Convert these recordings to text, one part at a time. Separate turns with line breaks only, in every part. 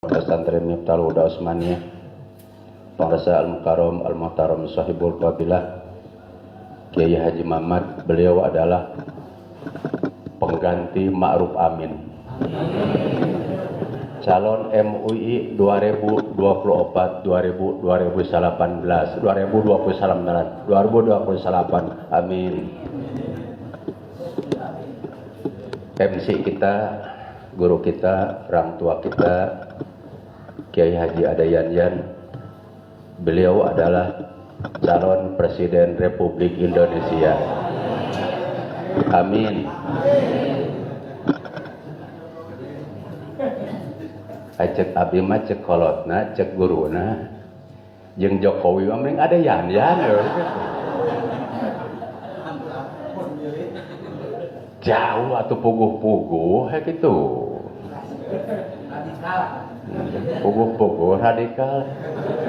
Pesantren Miftahul Huda Usmaniyah, Pengrasa Al-Mukarram Al-Muhtaram Sahibul Fadilah Kiai Haji Mamat. Beliau adalah pengganti Ma'ruf Amin, calon MUI 2024 2018. Amin. MC kita, guru kita, orang tua kita, Kiai Haji Adayanyan. Beliau adalah calon Presiden Republik Indonesia. Amin. Cek abdi mah cek kolotna, cek guruna, jeung Jokowi mah mending Adayanyan. Jauh atau puguh-puguh gitu. Puguh-puguh radikal.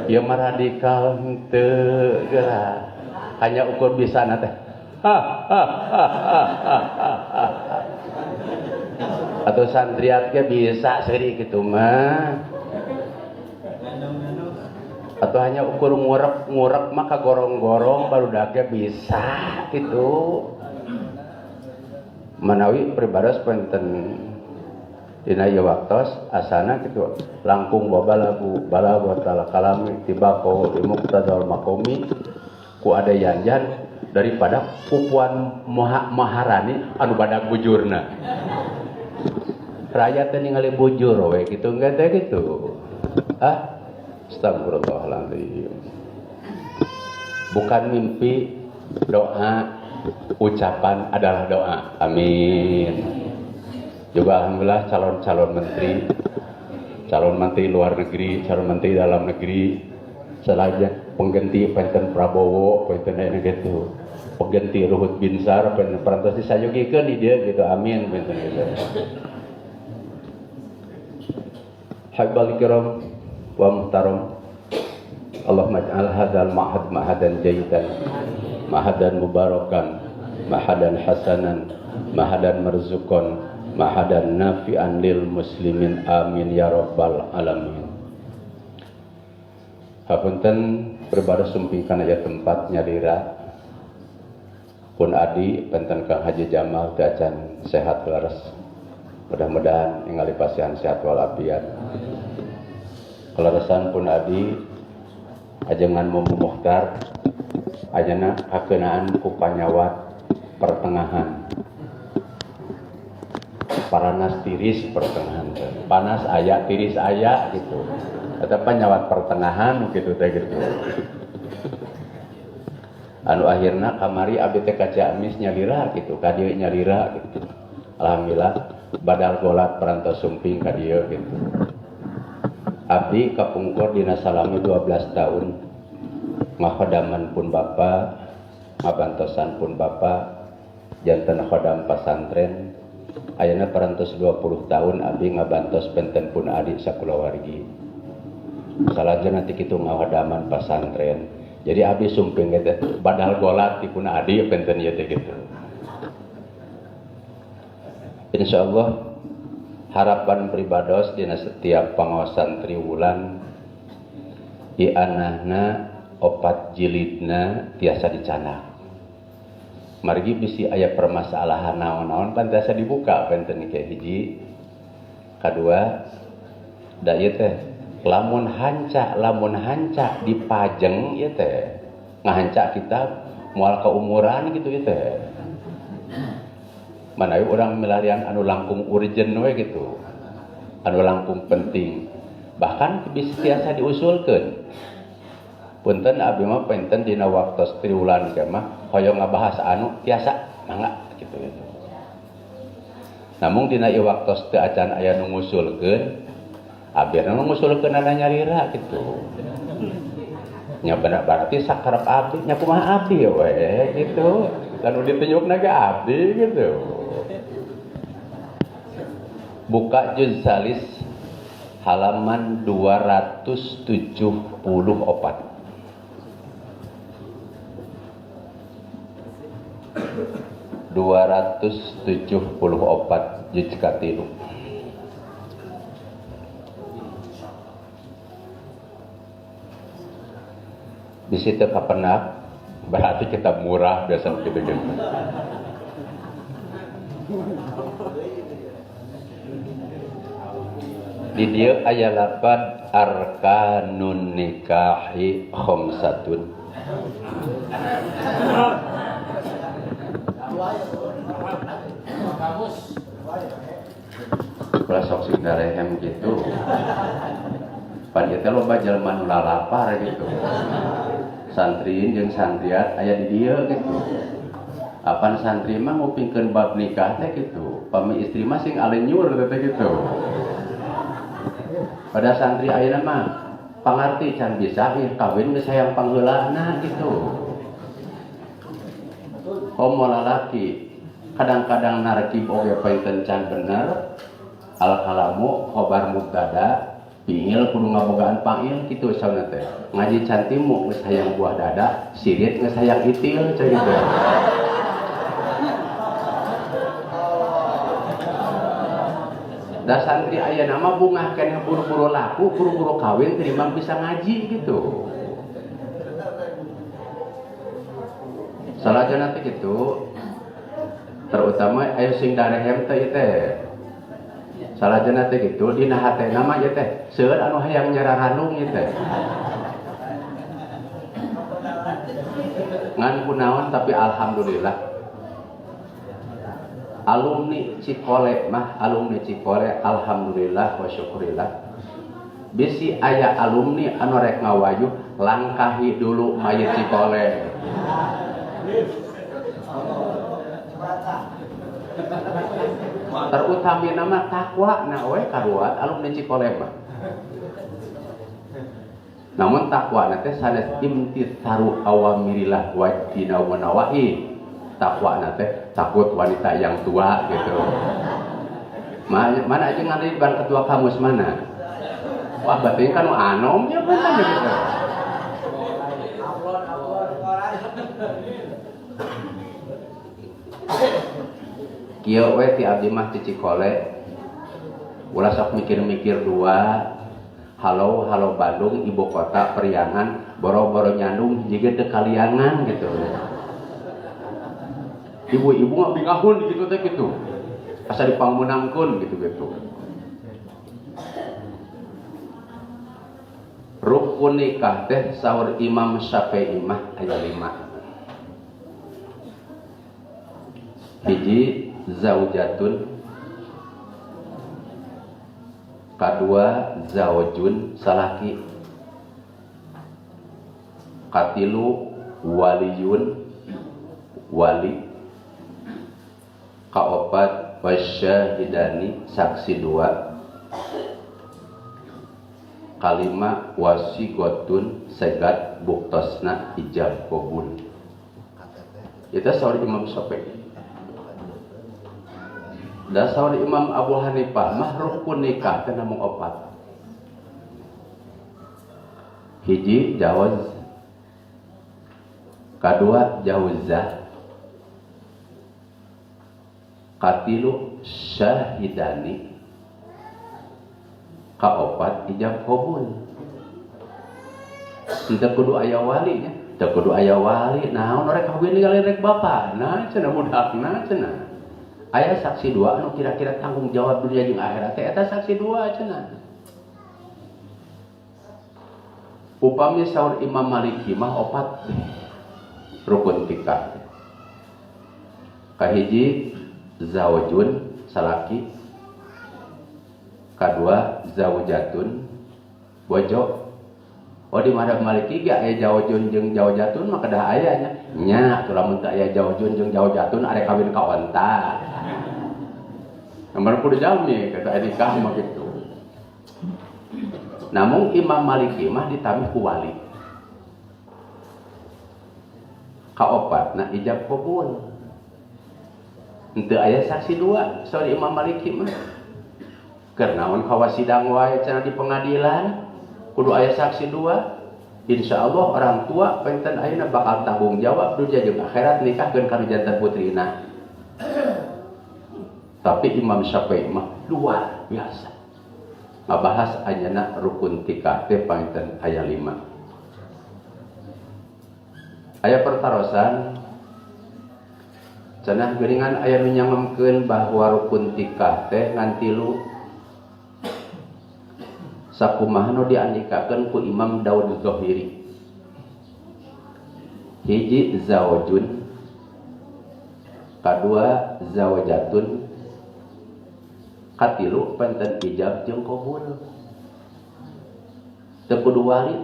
Ieu mah radikal henteu geura. Hanya ukur bisa teh. Atau santriat ge bisa seri gitu mah. Atau hanya ukur ngurek mah kagorong-gorong barudak ge bisa gitu. Manawi pribados penten dina ieu waktos asana kitu langkung babalabu balagu ta'ala kalami tibaqo di muqtadal maqami ku Adayanyan daripada pupuan Maharani anu badak bujurna. Rakyat teh ningali bujur we kitu engke teh kitu. Astagfirullahaladzim. Bukan mimpi, doa, ucapan adalah doa. Amin. Juga alhamdulillah calon menteri luar negeri, calon menteri dalam negeri, selain pengganti penten Prabowo, penten aya gitu. Pengganti Luhut Binsar, penten parantos disayogikeun di dieu gitu. Amin penten gitu. Haibal kiram wa muhtaram. Allahumma ij'al hadzal ma'had ma'hadan jayyidan, ma'hadan mubarakan, ma'hadan hasanan, ma'hadan marzuqan, ma'hadan nafi'an lil muslimin. Amin ya rabbal alamin. Hapunten perbados sumpingkan aya tempat nyalira pun adi penten Kang Haji Jamal teh acan sehat laras. Mudah-mudahan ningali pasihan sehat walafiat. Kelarasan pun adi ajengan Mumu Mukhtar ajana kakeunaan ku panyawat pertengahan. Paranas tiris pertengahan, panas aya tiris aya gitu. Eta panyawat pertengahan gitu teh gitu. Anu akhirna kamari abdi teh ka Ciamis nyalira gitu, ka dieu nyalira gitu. Alhamdulillah badal golat parantos sumping ka dieu gitu. Abdi kapungkur dina salami 12 tahun. Ngakhadaman pun bapa, ngabantosan pun bapa, janten khodam pasantren. Ayeuna parantos 20 tahun abdi ngabantos penten pun adik sakulawargi. Salajeng nanti kitu ngakhadaman pasantren. Jadi abdi sumping teh badal golat ti pun adik penten ieu teh kitu. Insyaallah harapan pribados dina setiap pangaosan triwulan ianahna opat jilidna tiasa dicanak. Margi bisi aya permasalahan naon-naon pan tiasa dibuka penten ke hiji. Kadua da ieu teh lamun hanca dipajeng ieu teh ngahanca kitab moal kaumuran gitu ieu teh. Manawi urang milarian anu langkung urgen we gitu. Anu langkung penting. Bahkan bisa tiasa diusulkeun. Punten abdi mah penten dina waktos triwulan ke mah hoyong ngabahas anu tiasa mangga gitu gitu. Namun dina ieu waktos teu acan aya nu ngusulkeun, abdi nu ngusulkeun ana nyarira gitu. Nya bener berarti sakarep abdi nya kumaha abdi we gitu. Anu ditunjukna ge abdi gitu. Buka juz salis halaman 274. 274 juz katilu. di situ kapenak berarti kita murah biasa gitu. Di dia aya lapan arkanun nikahi khamsatun. Kalau sok sing darehem gitu. Pan kita loba jelema nu lalapar gitu. Santriin jeung santriat aya di dieu gitu. Apan santri mah ngupingkeun bab nikah teh gitu. Pami istri mah sing alenyur teh gitu. Pada santri ayeuna mah pangarti can bisa kawin geus hayang pangheulana gitu. Homo lalaki kadang-kadang narkib oge painten can bener. Al kalamu khobar mubtada pingil kudu ngabogaan pangil kitu sauna teh. Ngaji can timu geus hayang buah dada, sirit geus hayang itil cai gitu. Da santri ayeuna mah bungah keneh buru-buru laku, buru-buru kawin terima bisa ngaji gitu. Salajana teh gitu. Terutama aya sing darehem teh teh. Salajana teh gitu dina hatena mah ieu teh seueur anu hayang nyararanung ieu teh. Ngan kunaon tapi alhamdulillah alumni Cikole alhamdulillah wa syukurillah bisi aya alumni anu rek ngawayuh langkahi dulu mayit Cikole. Terutama nama takwa na we karuat alumni Cikole mah. Namun takwa na teh sanes imtitharu awamirillah wa tina wa nawahi. Takwa na teh takut wanita yang tua gitu. Mana aja ngadil ban ketua kamus mana? Wah batin kan anom ya bener gitu. Kieu we ti abdi mah ti Cikole. Ulah sok mikir-mikir dua. Halo Bandung ibu kota Periangan, boro-boro nyandung jiga teu kaliangan gitu. Ibu-ibu mah bingahun gitu teh gitu. Asa dipangmenangkeun gitu-gitu. Rukun nikah teh saur Imam Syafi'i mah aya 5. Hiji zaujatun, kadua zaujun salaki, katilu waliyun wali, kaopat wasyahidani saksi 2, kalima wasigotun segat buktosna ijab qabul. Itu saur Imam Syafi'i. Da saur Imam Abu Hanifah mah rukun nikah teh namung 4. Hiji jawaz, kadua jawzah, katilu syahidani, kaopat ijab qabul. Teu kudu aya walinya, teu kudu aya wali. Naon rek kawin ningali rek bapana cenah budakna cenah. Aya saksi 2 anu kira-kira tanggung jawab dunia jeung akhirat teh eta saksi 2 cenah. Upami saur Imam Maliki mah 4 rukun nikah. Kahiji zaujun salaki, kadua zaujatun bojo. Oh di madhab Maliki ge aya zaujun jeung zaujatun mah kedah aya nya. Nya teu lamun teu aya zaujun jeung zaujatun are kawin ka onta. Nomor kudu jami kata nikah mah kitu. Namun Imam Maliki mah ditamih ku wali. Kaopatna ijab qabul. Henteu aya saksi 2 saur Imam Maliki mah. Keur naon kawasidang wae cenah di pengadilan kudu aya saksi 2. Insyaallah orang tua penten ayeuna bakal tanggung jawab dunia jeung akhirat nikahkeun kana jantan putrina. Tapi Imam Syafi'i mah luar biasa. Ngabahas ayeuna rukun nikah teh penten aya 5. aya pertarosan cenah geuningan aya nu nyangemkeun bahwa rukun tikah teh ngan 3 sakumaha nu diandikakeun ku Imam Daud Zahiri. Hiji zawjun, kadua zawjatun, katilu penten ijab jeung qabul. Teu kudu wali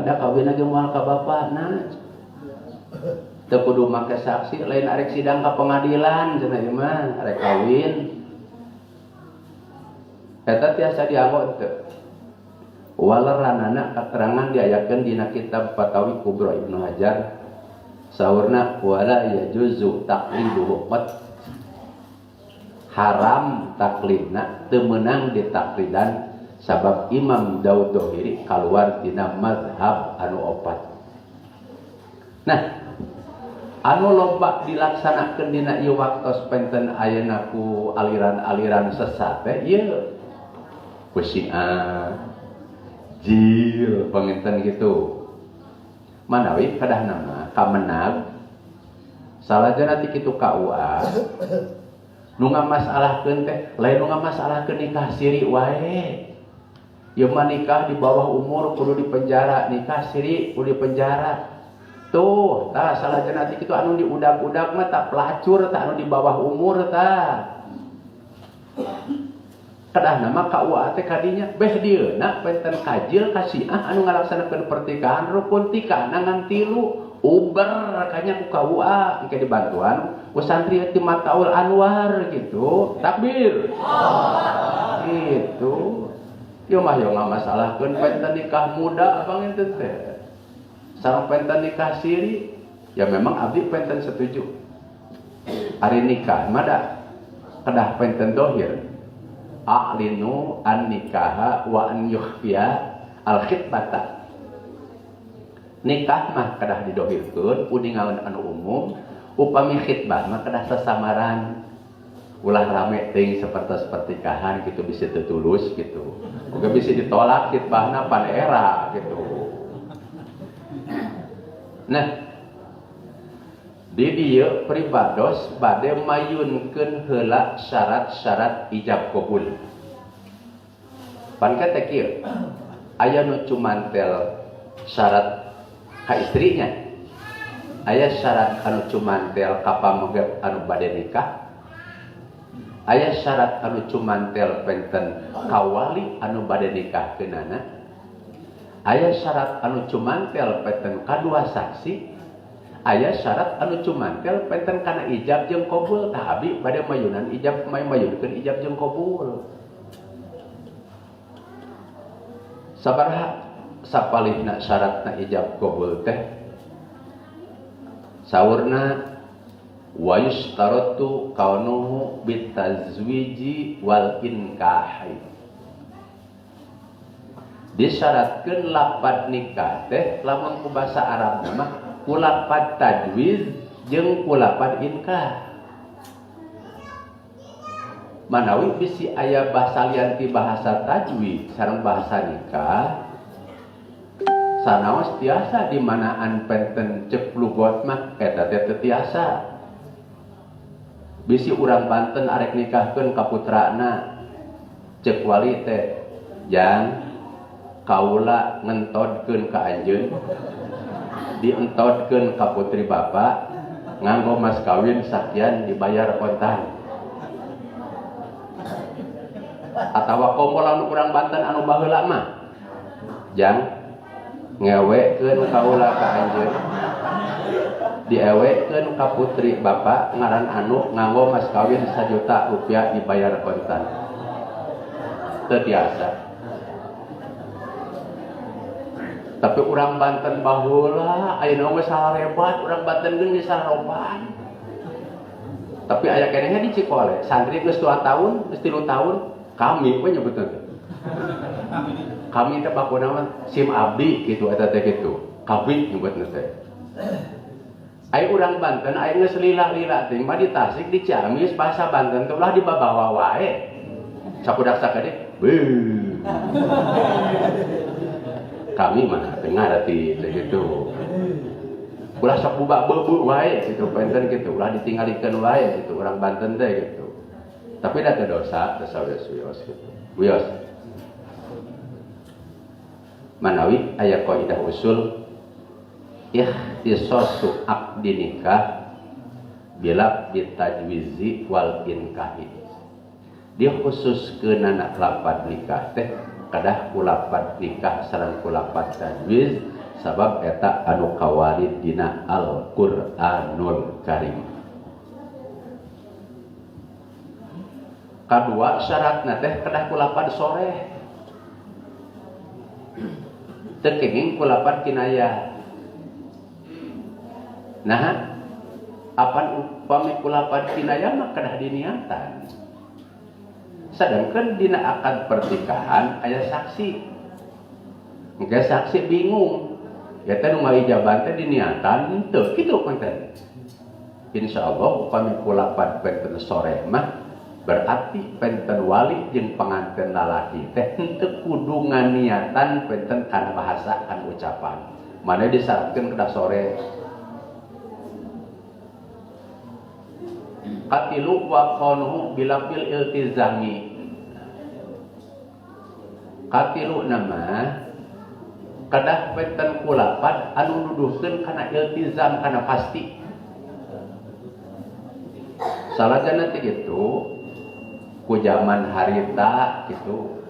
da kawin ge moal ka bapana. Teu kudu make saksi lain arek sidang ka pengadilan cenah ieu mah arek kawin. Eta tiasa dianggo teu. Waleranana katerangan diayakeun dina kitab Fatawi Kubra Ibnu Hajar. Saurna wala yajuzu taqlidu qat, haram taklidna teu meunang ditaklidan sabab Imam Daud Zahiri kaluar dina mazhab anu opat. Nah, anu loba dilaksanakeun dina ieu waktos penten ayeuna ku aliran-aliran sesat teh ieu Syiah, jil panginten gitu. Manawi kadah nama kamenag salajana ti kitu KUA nu ngamasalahkeun teh lain nu ngamasalahkeun nikah siri wae. Ieu mah nikah di bawah umur kudu dipenjara, nikah siri kudu dipenjara. Tuh, tah salajana ti kitu anu diudag-udag mah tak pelacur tah anu di bawah umur tah. Kedah nama KUA teh kadinya beh dieuna penten kajil ka Syiah anu ngalaksanakeun pertikahan rukun tikah ngan 3 uber kanya ku KUA engke dibantuan ku santri ti Mataul Anwar gitu. Takbir. Gitu. Ieu mah yo ngamasalahkeun penten nikah muda abang ente teh. Sareng penten nikah siri ya memang abdi penten setuju. Ari nikah mah da kedah penten dohir. A'linu an nikaha wa an yukhfiya al khitbata. Nikah mah kedah didohirkeun uningaun anu umum, upami khitbah mah kedah sasamaran. Ulah rame teuing sapertos pertikahan gitu bisa tetulus gitu. Uga bisa ditolak khitbahna pan era gitu. Nah, di dieu pribados bade mayunkeun heula syarat-syarat ijab qabul. Pan kata kieu, aya nu cumantel syarat ka istrinya. Aya syarat anu cumantel ka pamegep anu bade nikah. Aya syarat anu cumantel penten ka wali anu bade nikahkeunana. Aya syarat anu cumantel penten ka dua saksi. Aya syarat anu cumantel penten kana ijab jeung qabul tah abi bade mayunan ijab mayunkeun ijab jeung qabul. Sabaraha sapalihna syaratna ijab qabul teh? Saurna wa yushtaratu kaunuhu bitazwiji wal inkahi. Disyaratkeun lapad nikah teh lamun ku basa Arab mah kulapad tajwiz jeung kulapad inkah. Manawi bisi aya basa lian ti bahasa tajwid sareng bahasa nikah. Sanaos tiasa di manaan penten cek lugot mah eta teh teu tiasa. Bisi urang Banten arek nikahkeun ka putrana cek wali teh jang kaula ngentodkeun ka anjeun dientodkeun ka putri bapak nganggo mas kawin sakian dibayar kontan. Atawa komo lamun urang Banten anu baheula mah jang ngewekeun kaula ka anjeun diewekeun ka putri bapak ngaran anu nganggo mas kawin 1 juta rupiah dibayar kontan. Teu tiasa. Tapi urang Banten baheula ayeuna geus salarebat urang Banten geus salaroban. Tapi aya kenehnya di Cikole santri geus 2 tahun geus 3 tahun kami we nyebutna teh. Kami teh bakuna mah sim abdi gitu eta teh kitu. Kabik nyebutna teh. Aya urang Banten aya geus lila-lila teh mah di Tasik di Ciamis bahasa Banten teh ulah dibabawa wae. Sakudak sakade beuh. Kami mah dengar hati begitu. ulah sok buba bebu wae gitu penten gitu ulah ditinggalikeun wae gitu urang Banten teh gitu tapi da teu dosa teu sawios gitu wios manawi aya kaidah usul ihtisasu aqdi nikah bila bitajwizi wal inkahi dia khusus keunana lapad nikah teh kadah ku lapad nikah sareng ku lapad tajwiz sabab eta anu kawarid dina Al-Qur'anul Karim. Kadua syaratna teh kedah ku lapad soreh. Teu kenging ku lapad kinayah. Nah, apan upami ku lapad kinayah mah kedah diniatan. Sedangkan dina akad pertikahan aya saksi. Engke saksi bingung. Ya teh nu ngaijaban teh diniatan henteu kitu punten. Insyaallah upami kulapad penten sore mah berarti penten wali jeung panganten lalaki teh henteu kudu nganiatan penten kana bahasa kan ucapan. Mane disyaratkeun kedah sore. Qatilu wa qanuhu bila bil iltizami. Qatilu nama kadah penten kulapad anu nuduhkeun kana iltizam kana pasti. Salajana teh kitu ku zaman harita kitu.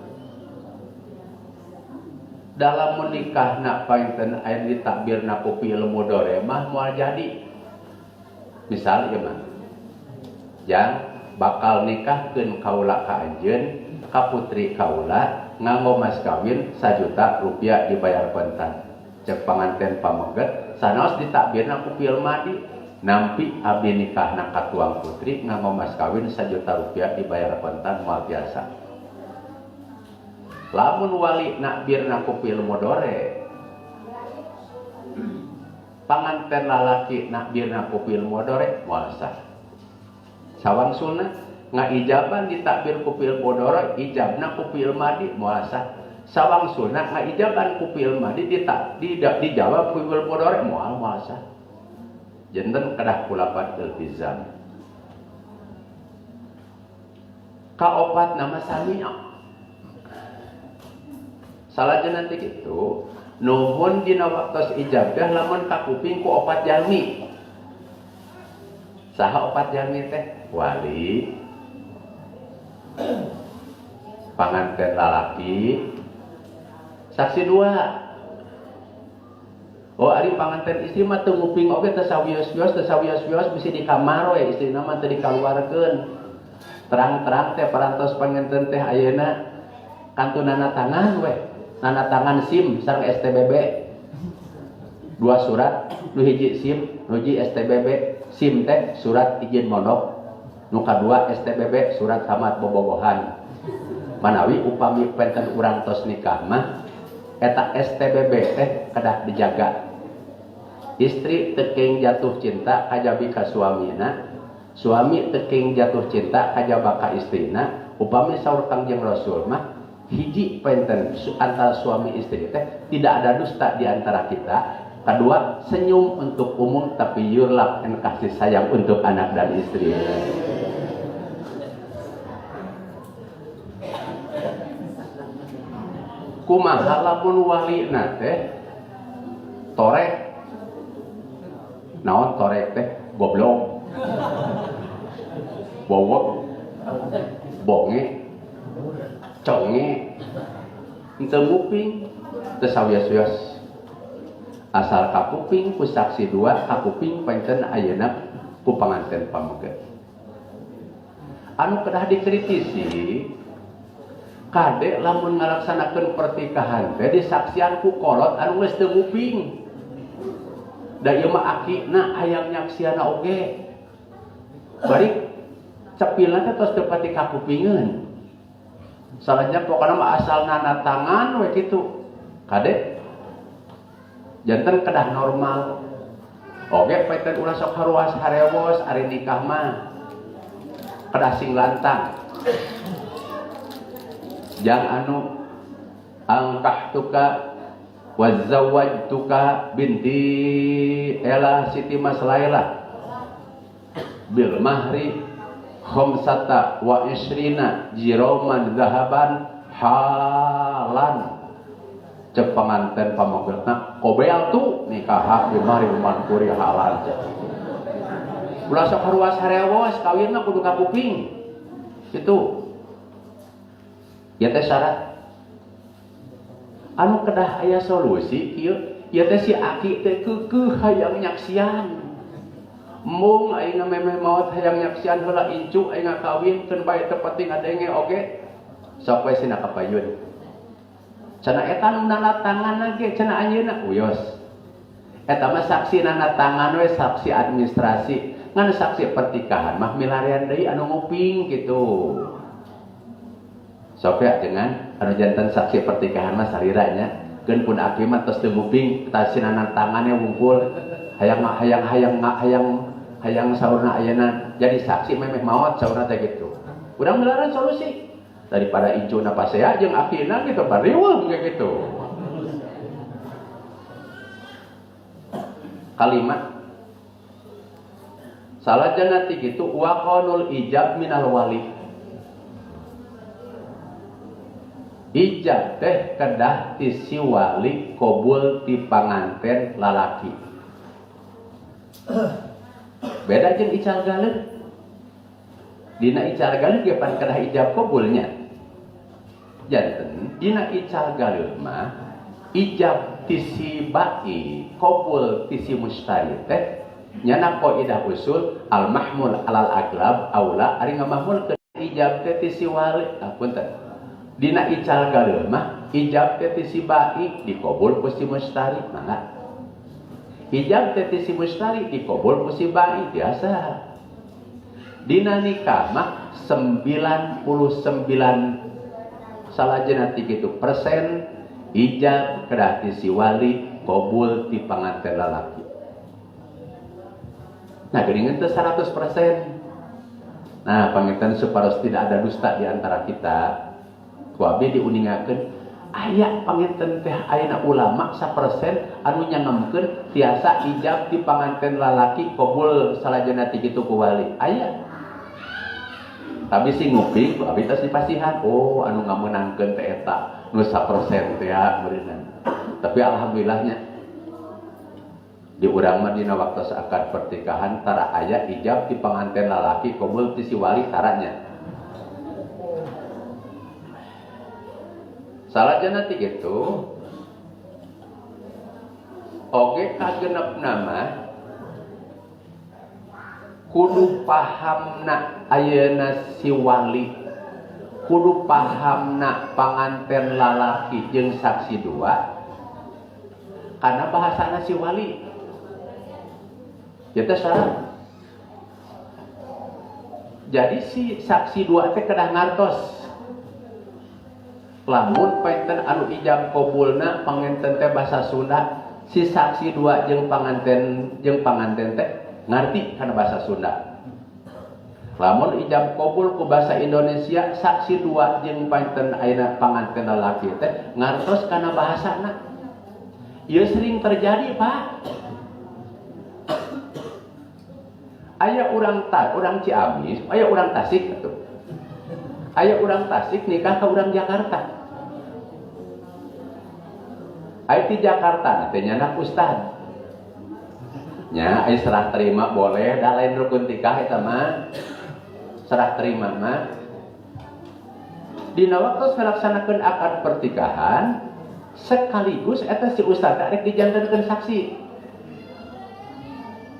Dalam menikahna painten aya ditakbirna ku fi'il mudhari mah moal jadi. Misal ieu mah. Jang bakal nikahkeun kaula ka anjeun ka putri kaula nganggo mas kawin 1 juta rupiah dibayar pentan cek panganten pameget sanaos ditakbirna ku fi'il madi nampi abdi nikahna ka tuang putri nganggo mas kawin 1 juta rupiah dibayar pentan moal biasa lamun wali nakbirna ku fi'il mudhari panganten lalaki nakbirna ku fi'il mudhari moal sah sawangsulna ngaijaban ditakbir ku fi'il mudhari ijabna ku fi'il madi moal sah sawangsulna ngaijaban ku fi'il madi dijawab ku fi'il mudhari moal sah jenten kedah kulapad iltizam kaopat nama sami'a salajana teh kitu nuhun dina waktos ijabah lamun ka kuping ku opat jalmi saha opat jalmi teh wali panganten lalaki saksi 2 oh ari panganten istri mah teu nguping oge teu sawios-wios bisi di kamar we istrina mah teu dikaluarkeun terang-terang teh parantos panganten teh ayeuna kantu nana tangan we nana tangan SIM sareng STBB 2 surat nu hiji SIM nu hiji STBB SIM teh surat izin mondok nu kadua STBB surat tamat bobogohan manawi upami penten urang tos nikah mah eta STBB teh kedah dijaga istri teu jatuh cinta kajabi ka suamina suami teu jatuh cinta kajaba ka istrina upami saur Kangjeng Rasul mah hiji penten antara suami istri teh tidak ada dusta di antara kita kedua senyum untuk umum tapi yurlak dan kasih sayang untuk anak dan istri kumaha lamun walina teh torek naon torek teh goblok bowok bonge conge henteu nguping teu sawios-wios asal kapuping ku saksi 2 kapuping pancen ayeuna ku panganten pameget anu kedah dikritisi kade lamun ngalaksanakeun pertikahan teh disaksian ku kolot anu geus teu nguping da ieu mah akina hayang nyaksiana oge bari cepilna teh tos teu pati kakupingeun salahnya pokokna mah asal nana tangan we kitu kade janten kedah normal oge paetan ulah sok haruas harewos ari nikah mah kedah sing lantang jang anu angkah tuka wa zawwajtuka binti Ela Siti Mas Laila bil mahri khamsata wa isrina jiroman zahaban halan cek pengantin pamogretna kobel tu nikah bi mahri mankuri halan ulah sok haruas harewas kawinna kudu kapuping itu ya teh syarat anu kedah aya solusi ieu ya teh si aki teh keukeuh hayang nyaksian mung aing memeh maot hayang nyaksian heula incu aing kawinkeun bae teu penting adenge oge sok we sina kapayun cenah eta nu nanatangan ge cenah anjeunna uyos eta mah saksi nanatangan we saksi administrasi ngan saksi pertikahan mah milarian deui anu nguping gitu sok ya dengan anu janten saksi pertikahan mah sariranya keun pun aki mah tos teu nguping tasina nanatangannya wungkul hayang saurna ayeuna jadi saksi memeh maot saurna teh gitu urang milarian solusi daripada icuna pasea jeung akina gitu bariweuh kayak gitu kalimat salajana ti kitu wa qanul ijab minal wali ijab teh kedah ti si wali qabul ti panganten lalaki beda jeung ical galeud dina ical galeud ge pan kedah ijab qabulnya janten dina ical galeud mah ijab ti si ba'i qabul ti si mustari teh nyana qaidah usul al mahmul alal aglab aula ari ngamahmul ke ijab teh ti si wali punten dina ical galeud mah ijab teh ti si ba'i diqabul ku si mustari mangga ijab teh ti si mustari diqabul ku si ba'i biasa dina nikah mah 99 salajana ti kitu persen ijab kedah ti si wali qabul ti panganten lalaki nah geuningan teh 100%. Nah, panginten supados tidak ada dusta di antara kita. Ku abdi diuningakeun aya panginten teh ayeuna ulama 1% anu nyangemkeun tiasa ijab ti panganten lalaki qabul salajana ti kitu ku wali. Aya. Tapi si nguping ku abdi tos dipasihan, oh anu ngameunangkeun teh eta nu 1% teh ya meureunna. Tapi alhamdulillahnya di urang mah dina waktu seakad pertikahan tara aya ijab ti panganten lalaki qabul ti si wali taranya salajana ti kitu oge kagenepna mah kudu pahamna ayeuna si wali kudu pahamna panganten lalaki jeung saksi dua karena bahasana si wali kita syarat. Jadi si saksi dua teh kedah ngartos. Lamun painten anu ijab qabulna panganten teh basa Sunda, si saksi dua jeung panganten teh ngarti kana basa Sunda. Lamun ijab qabul ku basa Indonesia, saksi dua jeung painten ayeuna panganten lalaki teh ngartos kana bahasana. Ieu sering terjadi, Pak. Aya urang Ciamis, aya urang Tasik atuh. Aya urang Tasik nikah ka urang Jakarta. Aya ti Jakarta teh nyana ustad. Nya aya serah terima boleh, da lain rukun nikah eta mah. Serah terima mah. Dina waktu melaksanakeun akad pertikahan sekaligus eta si ustad rek dijantenkeun saksi.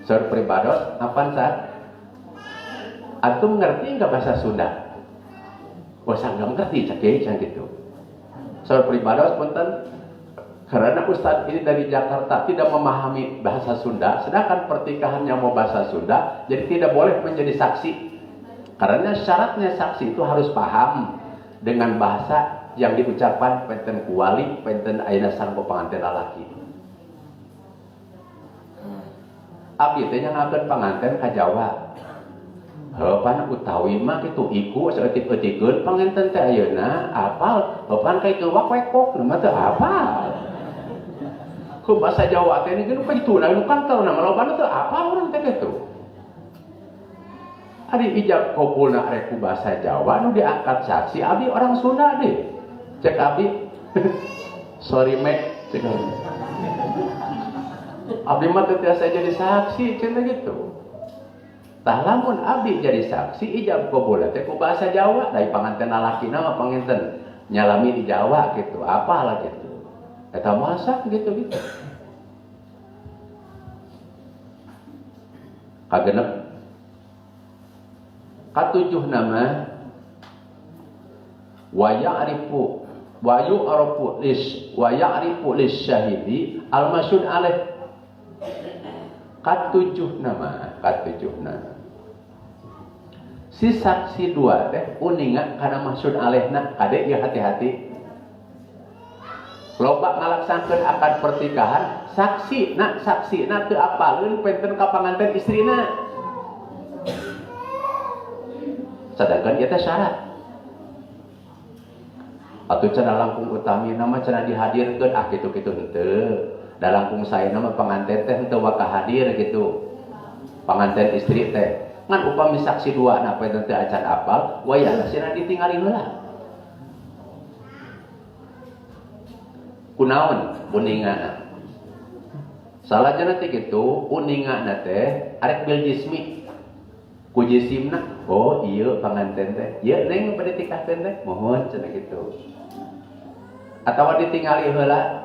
Saur pribados, apaan saat? Antum ngerti nggak bahasa Sunda? Wah, sanggam ngerti, cak gitu. Saur pribados, punten, karena Ustadz ini dari Jakarta tidak memahami bahasa Sunda, sedangkan pernikahannya mau bahasa Sunda, jadi tidak boleh menjadi saksi. Karena syaratnya saksi itu harus paham dengan bahasa yang diucapkan penten kuali, penten ayeuna sareng panganten lalaki. Abdi teh nyangakeun panganten ka Jawa. Heupan utawi mah kitu iku saeutik-eutikeun panganten teh ayeuna apal, heupan ka kitu wak wekok mah teu apal. Ku bahasa Jawa teh ini kan itu nah kan tahu nama loba teh apa urang teh kitu. Ari ijab kabulna rek ku bahasa Jawa nu diangkat saksi abi orang Sunda deh. Cek abi. Sorry mek cek abi. Abi mah teu tiasa jadi saksi cenah gitu. Tah lamun abi jadi saksi ijab kabul teh ku bahasa Jawa dari panganten lalakina mah panginten nyalami di Jawa gitu apalah gitu eta masak gitu kagenep katujuh nama wa ya'rifu lis syahidi al masyhud alaih katujuh nama si saksi dua teh uninga kana maksud alehna kade ya hati-hati loba ngalaksakeun akad pertikahan saksina teu apaleun penten ka panganten istrina sedangkan ieu teh syarat atuh cenah langkung utami nama cenah dihadirkeun kitu-kitu henteu da langkung saena mah panganten teh henteu waka hadir gitu panganten istri teh ngan upami saksi dua na poe teu acan apal wayahna cenah ditingali heula kunaon uningana salajana teh kitu uningana teh arek bil jismi ku jisimna oh ieu panganten teh ieu neng bade tikahkeun teh mohon cenah kitu atawa ditingali heula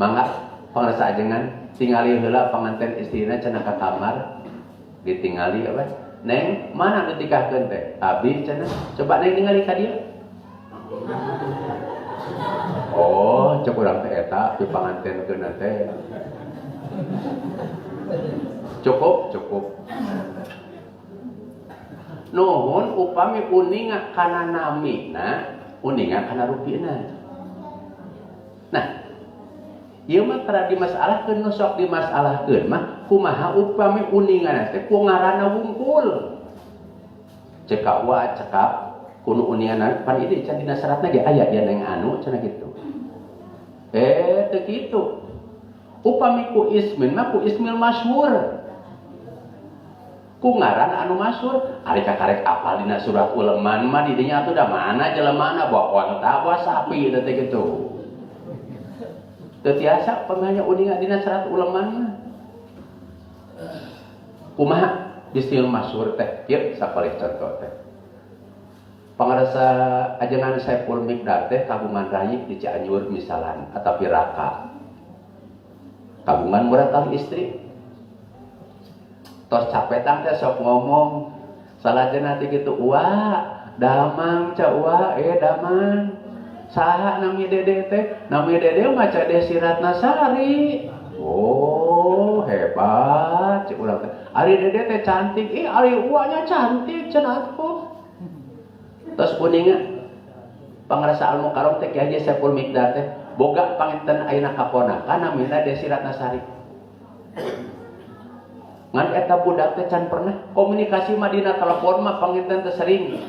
mangga pangarasa ajengan tingali heula panganten istrina cenah ka kamar ditingali apa neng mana nu tikahkeun teh abi cenah coba neng ningali ka dieu oh cek urang teh eta dipangantenkeun teh cukup nuhun upami uninga kana namina uninga kana rupina nah ieu mah tara dimasalahkeun nu sok dimasalahkeun mah kumaha upami uningan teh ku ngaranna wungkul cekak wa cekap kuno uningan pan ieu can dina syaratna ge aya dia neng anu cenah kitu teu kitu upami ku ismin mah ku ismil masyhur ku ngaran anu masyhur ari kakarek apal dina surat uleman mah di dinya atuh da mana jelemana bawa onta bawa sapi teh kitu tetiasa penganya uningan dina syarat uleman mah kumaha ismil masyhur teh ieu sakoleh contoh teh pangarasa ajengan Saiful Miqdad teh kagungan rayi di Cianjur misalan atapi raka kagungan murah kali istri tos capetan teh sok ngomong salajana teh kitu uwa damang ca uwa damang saha nami dede teh nami dede maca Desi Ratnasari oh hebat cik urang teh ari dede teh cantik ari uwanya cantik cenah atuh tos kuninga pangarasa Al Mukarram teh Kiai Haji Saiful Miqdad teh boga panginten ayeuna kaponakan namina Desi Ratnasari ngan eta budak teh can pernah komunikasi mah dina telepon mah panginten teh sering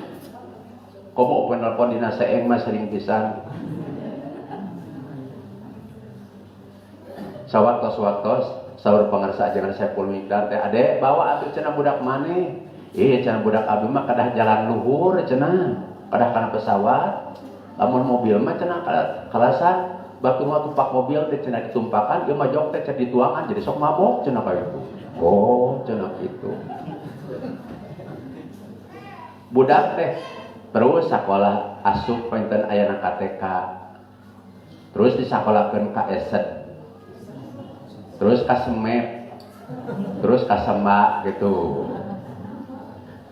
komo open telepon dina seeng mah sering pisan sawaktos saur pangarasa ajengan Saiful Miqdad teh ade bawa atuh cenah budak maneh cenah budak abdi mah kadah jalan luhur cenah kadah kana pesawat lamun mobil mah cenah kalasan batur mah tumpak mobil teh cenah ditumpakan ieu mah jok teh dituangan jadi sok mabok cenah ka itu oh cenah kitu budak teh terus sakola asup penten ayana KTK terus disakolakeun ka Esed terus ka Semet terus ka Sema gitu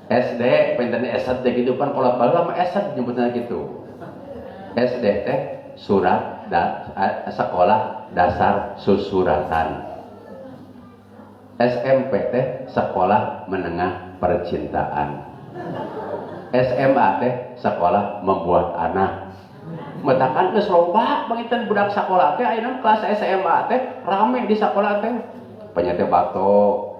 SD penten Esed teh gitu kan kalau lama Esed nyebutna gitu SD teh surat sekolah dasar susuratan SMP teh sekolah menengah percintaan SMA teh sekolah membuat anak metakan geus loba panginten budak sakola teh ayeuna kelas SMA teh rame di sakola teh panyete bato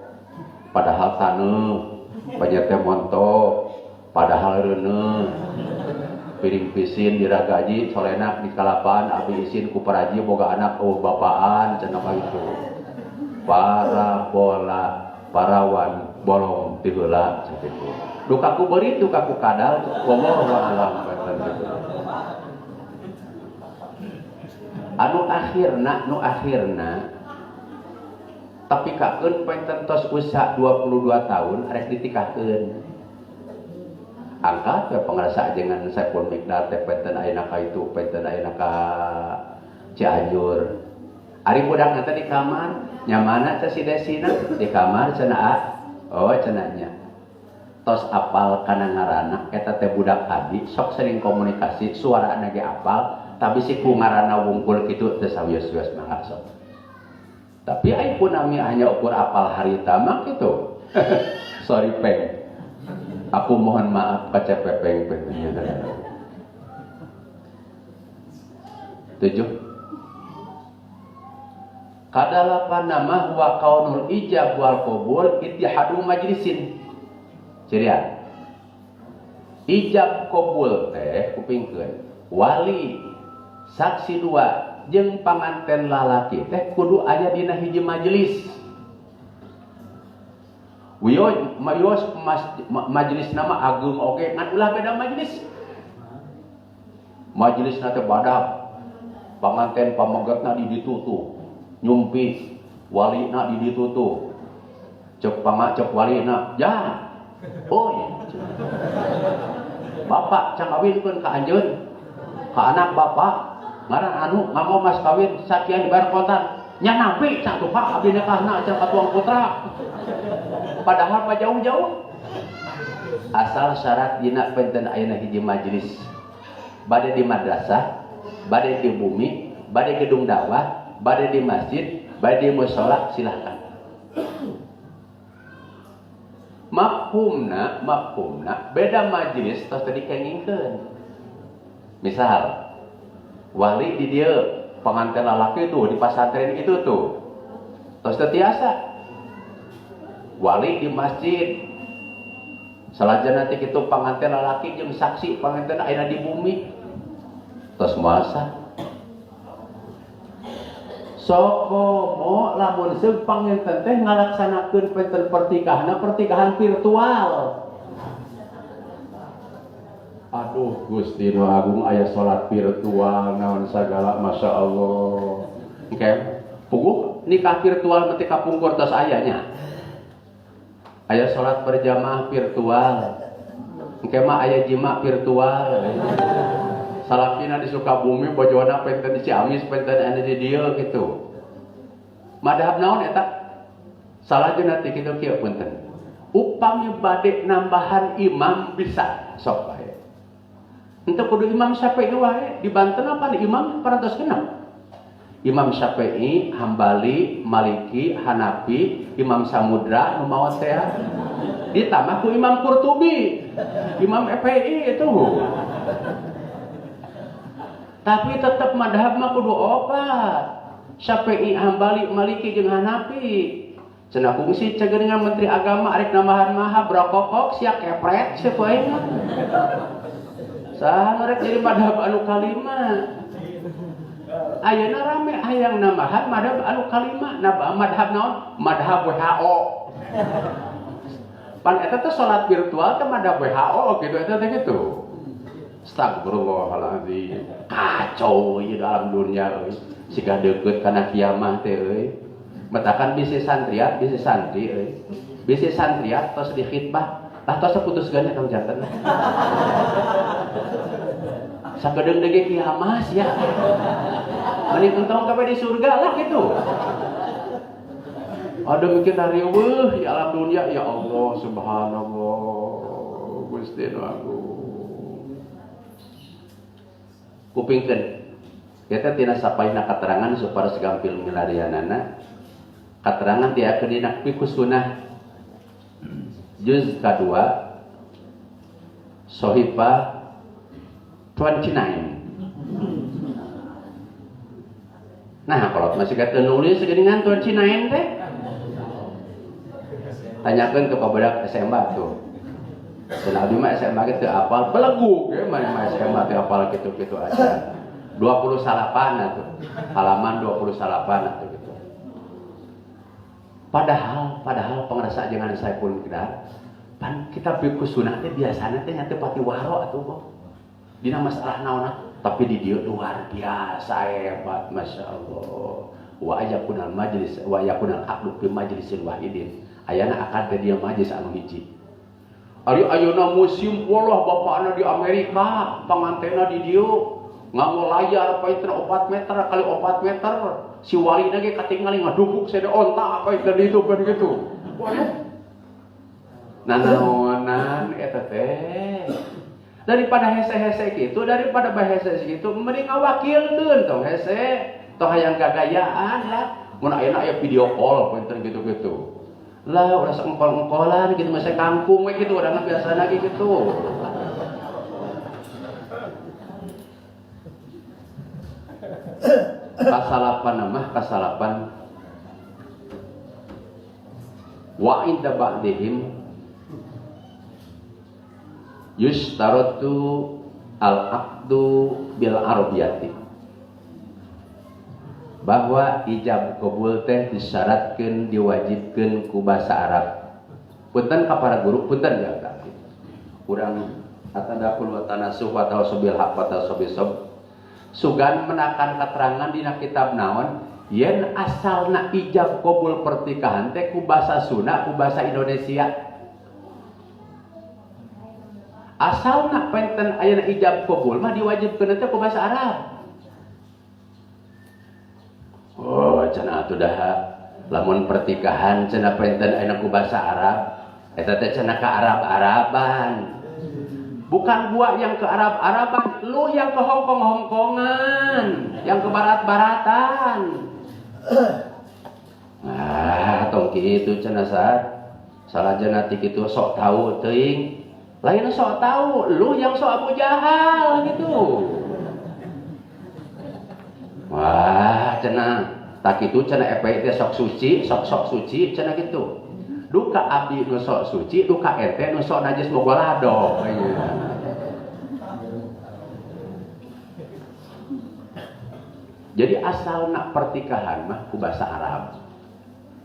padahal taneuh panyete montok padahal reuneuh piring pisin diragaji solenak di kalapan abi isin ku paraji boga anak bapaan cenah itu para bola parawan bolong ti heula sakitu dukaku beri dukaku kadal wallahu a'lam anu akhirna tapi kakeun penten tos usia 22 tahun rek ditikahkeun angkat ya pengrasa ajengan Saiful Miqdar teh penten ayeuna ka itu penten ayeuna ka Cianjur ari budak nanti di kamar nyamana teh si Desina di kamar cenah oh cenahnya tos apal kana ngaranna eta teh budak hadi sok sering komunikasi suarana ge apal tapi si ku ngaranna wungkul kitu teu sawios-wios mangga sok tapi ai pun nami hanya ukur apal harita mah kitu sorry peng aku mohon maaf kecepepeng peng 7 kadalapan nama wa kaunul ijab wal qabul ittihadu majlisin ceria ijab qabul teh kupingkeun wali saksi dua jeung panganten lalaki teh kudu aya dina hiji majelis mayos majelis nama agung oge ngan ulah beda majelis teh badak panganten pamegatna di ditutu nyumpi walina di ditutu cek pangacek walina ya oh ya bapak can kawinkeun ka anjeun ka anak bapak ngaran anu ngamo mas kawin sakian dibayar kontan nya napi satu pak abdi nikahna can katuang putra padahal mah jauh-jauh asal syarat dina penten ayeuna hiji majelis bade di madrasah bade di bumi bade gedung dakwah bade di masjid bade di mushola silahkan mafhumna beda majelis tos tadi kengingkeun misal wali di dia pengantin lalaki tuh di pesantren itu tuh tos tiasa wali di masjid salajan nanti itu pengantin lalaki jeung saksi pengantin ayeuna di bumi tos moalsa sokomo lamun seug panginten teh ngalaksanakeun penten pertikahan virtual aduh Gusti Nu Agung aya salat virtual naon sagala Masya Allah oke puguh nikah virtual mati kapungkur tos ayanya aya salat berjamaah virtual oke mah aya jima virtual salakina di Sukabumi bojona penten di Ciamis penten anu di dieu gitu madhab naon eta salajeun nanti kitu kieu punten upami bade nambahan imam bisa sok bae henteu kudu Imam Syafi'i wae di Banten apa di imam parantos genep Imam Syafi'i, Hambali, Maliki, Hanafi, Imam Samudra nu maot teh ditambah ku Imam Qurtubi Imam FPI itu tapi tetap madhab mah kudu opat Syafi'i, Hambali, Maliki jeung Hanafi cenah kungsi cegeungan Menteri Agama arek nambahan maha brokokok sia kepret sia poeuna saha rek jadi madhab anu kalima ayeuna rame hayang nambahan madhab anu kalima madhab naon madhab WHO pan eta teh salat virtual teh madhab WHO gitu eta teh gitu astagfirullahaladzim kacau ieu dalam dunia euy siga deukeut kana kiamah teh euy metakan bisi santriat bisi santri euy bisi santriat tos di khitbah tah tos putus gana kang janten sakedeung dege kiamah sia mending entong kabeh di surga lah gitu ada mikir dari weuh di alam dunia ya Allah subhanallah Gusti Nu Agung kupingkeun eta tina sapaina katerangan supaya segampil milarianana katerangan dia kedina fiqh sunnah juz kedua Sohifah 29 nah kalau masih kata nulis segeringan 29 teh tanyakan ke pabudak SMA tuh Dan abdi mah SMA teu apal belegu ge mah SMA teu apal kitu-kitu aja. 28 atuh. Halaman 28 atuh gitu. Padahal pangrasa jangan saya pun kita pan kita biku sunah teh biasana teh nya teu pati waro atuh kok. Dina masalah naonna tapi di dieu luar biasa hebat masyaallah. Wa ayakunal majlis wa yakunal aqdu fi majlisin wahidin. Ayana akad teh dia majlis anu hiji. Ari ayeuna museum polah bapakna di Amerika, pangantena di dieu nganggo layar paitna 4 meter kali 4 meter. Si walina ge katingali ngadubuk sede onta paitna di ditu kan gitu. Nanaonan eta teh. Daripada hese-hese gitu, daripada bahese gitu, mending ngawakilkeun tong hese, tong hayang gagayaan lah. Mun ayeuna aya video call paitna gitu-gitu. Lah udah sengkol-engkolan gitu masih kangkung gitu orang biasa lagi gitu. Kasalapan wa inda ba'dihim yustaratu al-aqdu bil arabiyati, bahwa ijab qabul teh disyaratkeun diwajibkeun ku basa Arab. Punten ka para guru, punten ya tah. Urang atandakul wa tanasuh wa tawassul haq wa tawassul sob. Sugan menakan keterangan dina kitab naon yen asalna ijab qabul pertikahan teh ku basa Sunda ku basa Indonesia. Asalna penten ayeuna ijab qabul mah diwajibkeun teh ku basa Arab. Oh, cenah atuh dah lamun pertikahan cenah penten ayeuna ku basa Arab, eta teh cenah ka Arab-Araban. Bukan gua yang ke Arab-Araban, lu yang ke Hongkong-Hongkongan, yang ke barat-baratan. Tong kitu cenah salajana ti kitu sok tahu teuing. Lain sok tahu, lu yang sok Abu Jahal gitu. Wah, cenah tak itu cenah EPT sok suci, sok suci cenah gitu. Duka abdi nu sok suci, duka ente nu sok najis boga lado. Jadi asalna pertikahan mah ku basa Arab.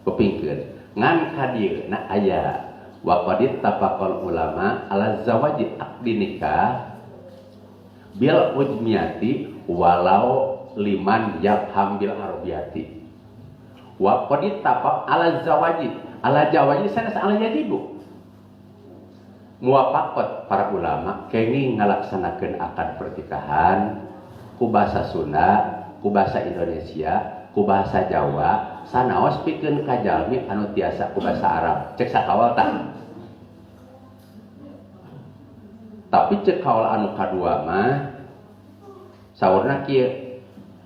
Kepingkeun ngan ka dieu na aya wa qadit tafaqal ulama ala zawaji aqdi nikah bil ujmiyati walau liman yafham bil arabiyati wa qadit tafaq ala zawaji sanes ala yajibu muwafaqat para ulama kenging ngalaksanakeun akad pertikahan ku basa Sunda, ku basa Indonesia, ku basa Jawa, sanaos pikeun ka jalmi anu tiasa ku basa Arab. Cek sakawal tah. Tapi cek kaul anu kadua mah saurna kieu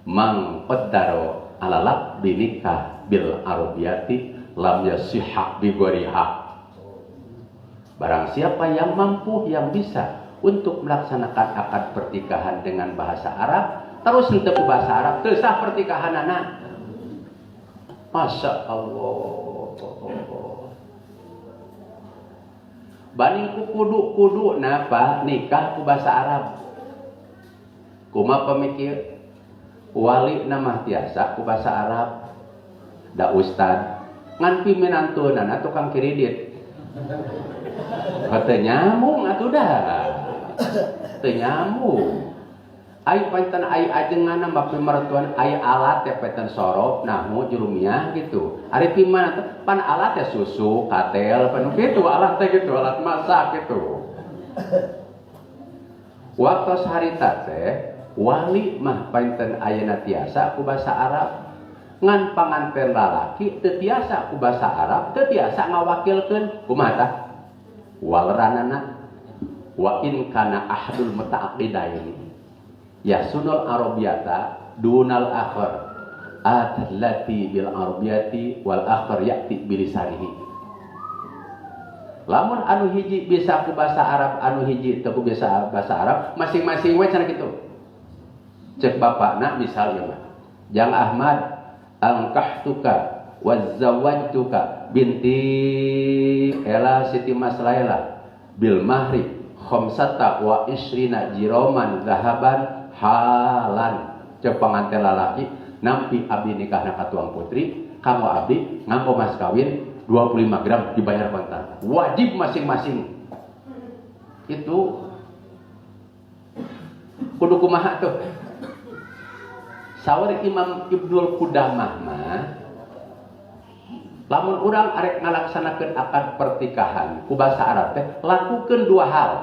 mang qaddaro alalak binikah bil arabiyati lam yasihha bi ghariha. Barang siapa yang mampu, yang bisa untuk melaksanakan akad pertikahan dengan bahasa Arab, terus henteu ku bahasa Arab teu sah pertikahanana. Masya Allah. Banding ku kudu napa nikah ku bahasa Arab. Kumaha pemikir wali nama tiasa ku bahasa Arab. Da ustad ngan piminantunana tukang kredit. Teu nyambung atuh dah. Teu nyambung. Ai panten ai ajenganna bapti mertuan ai alat teh peten sorop nahmu jurumiah gitu. Ari pimana pan alat teh susu, katel, penuh gitu alat teh gitu, alat masak gitu. Waktu harita teh wali mah panten ayeuna tiasa ku basa Arab. Ngan panganten lalaki teu tiasa ku basa Arab, teu tiasa ngawakilkeun kumaha tah? Walranana wa in kana ahdul muta'aqqidaini yasunul arabiyata dunal akhar atallati bil arabiyati wal akhar ya'ti bilisanihi. Lamun anu hiji bisa ku bahasa Arab, anu hiji teu ku bisa bahasa Arab, masing-masing we cenah kitu. Cek bapakna misalnya mah Jang Ahmad angkahtuka wa zawwajtuka binti Ela Siti Mas Laila bil mahri khamsata wa isrina jiroman zahaban halan cek panganten lalaki nampi abdi nikahna ka tuang putri kanggo abdi nganggo mas kawin 25 gram dibayar kontan wajib masing-masing itu kudu kumaha tuh sawari Imam Ibnul Qudamah mah lamun urang arek ngalaksanakeun akad pertikahan ku basa Arab teh lakukeun dua hal.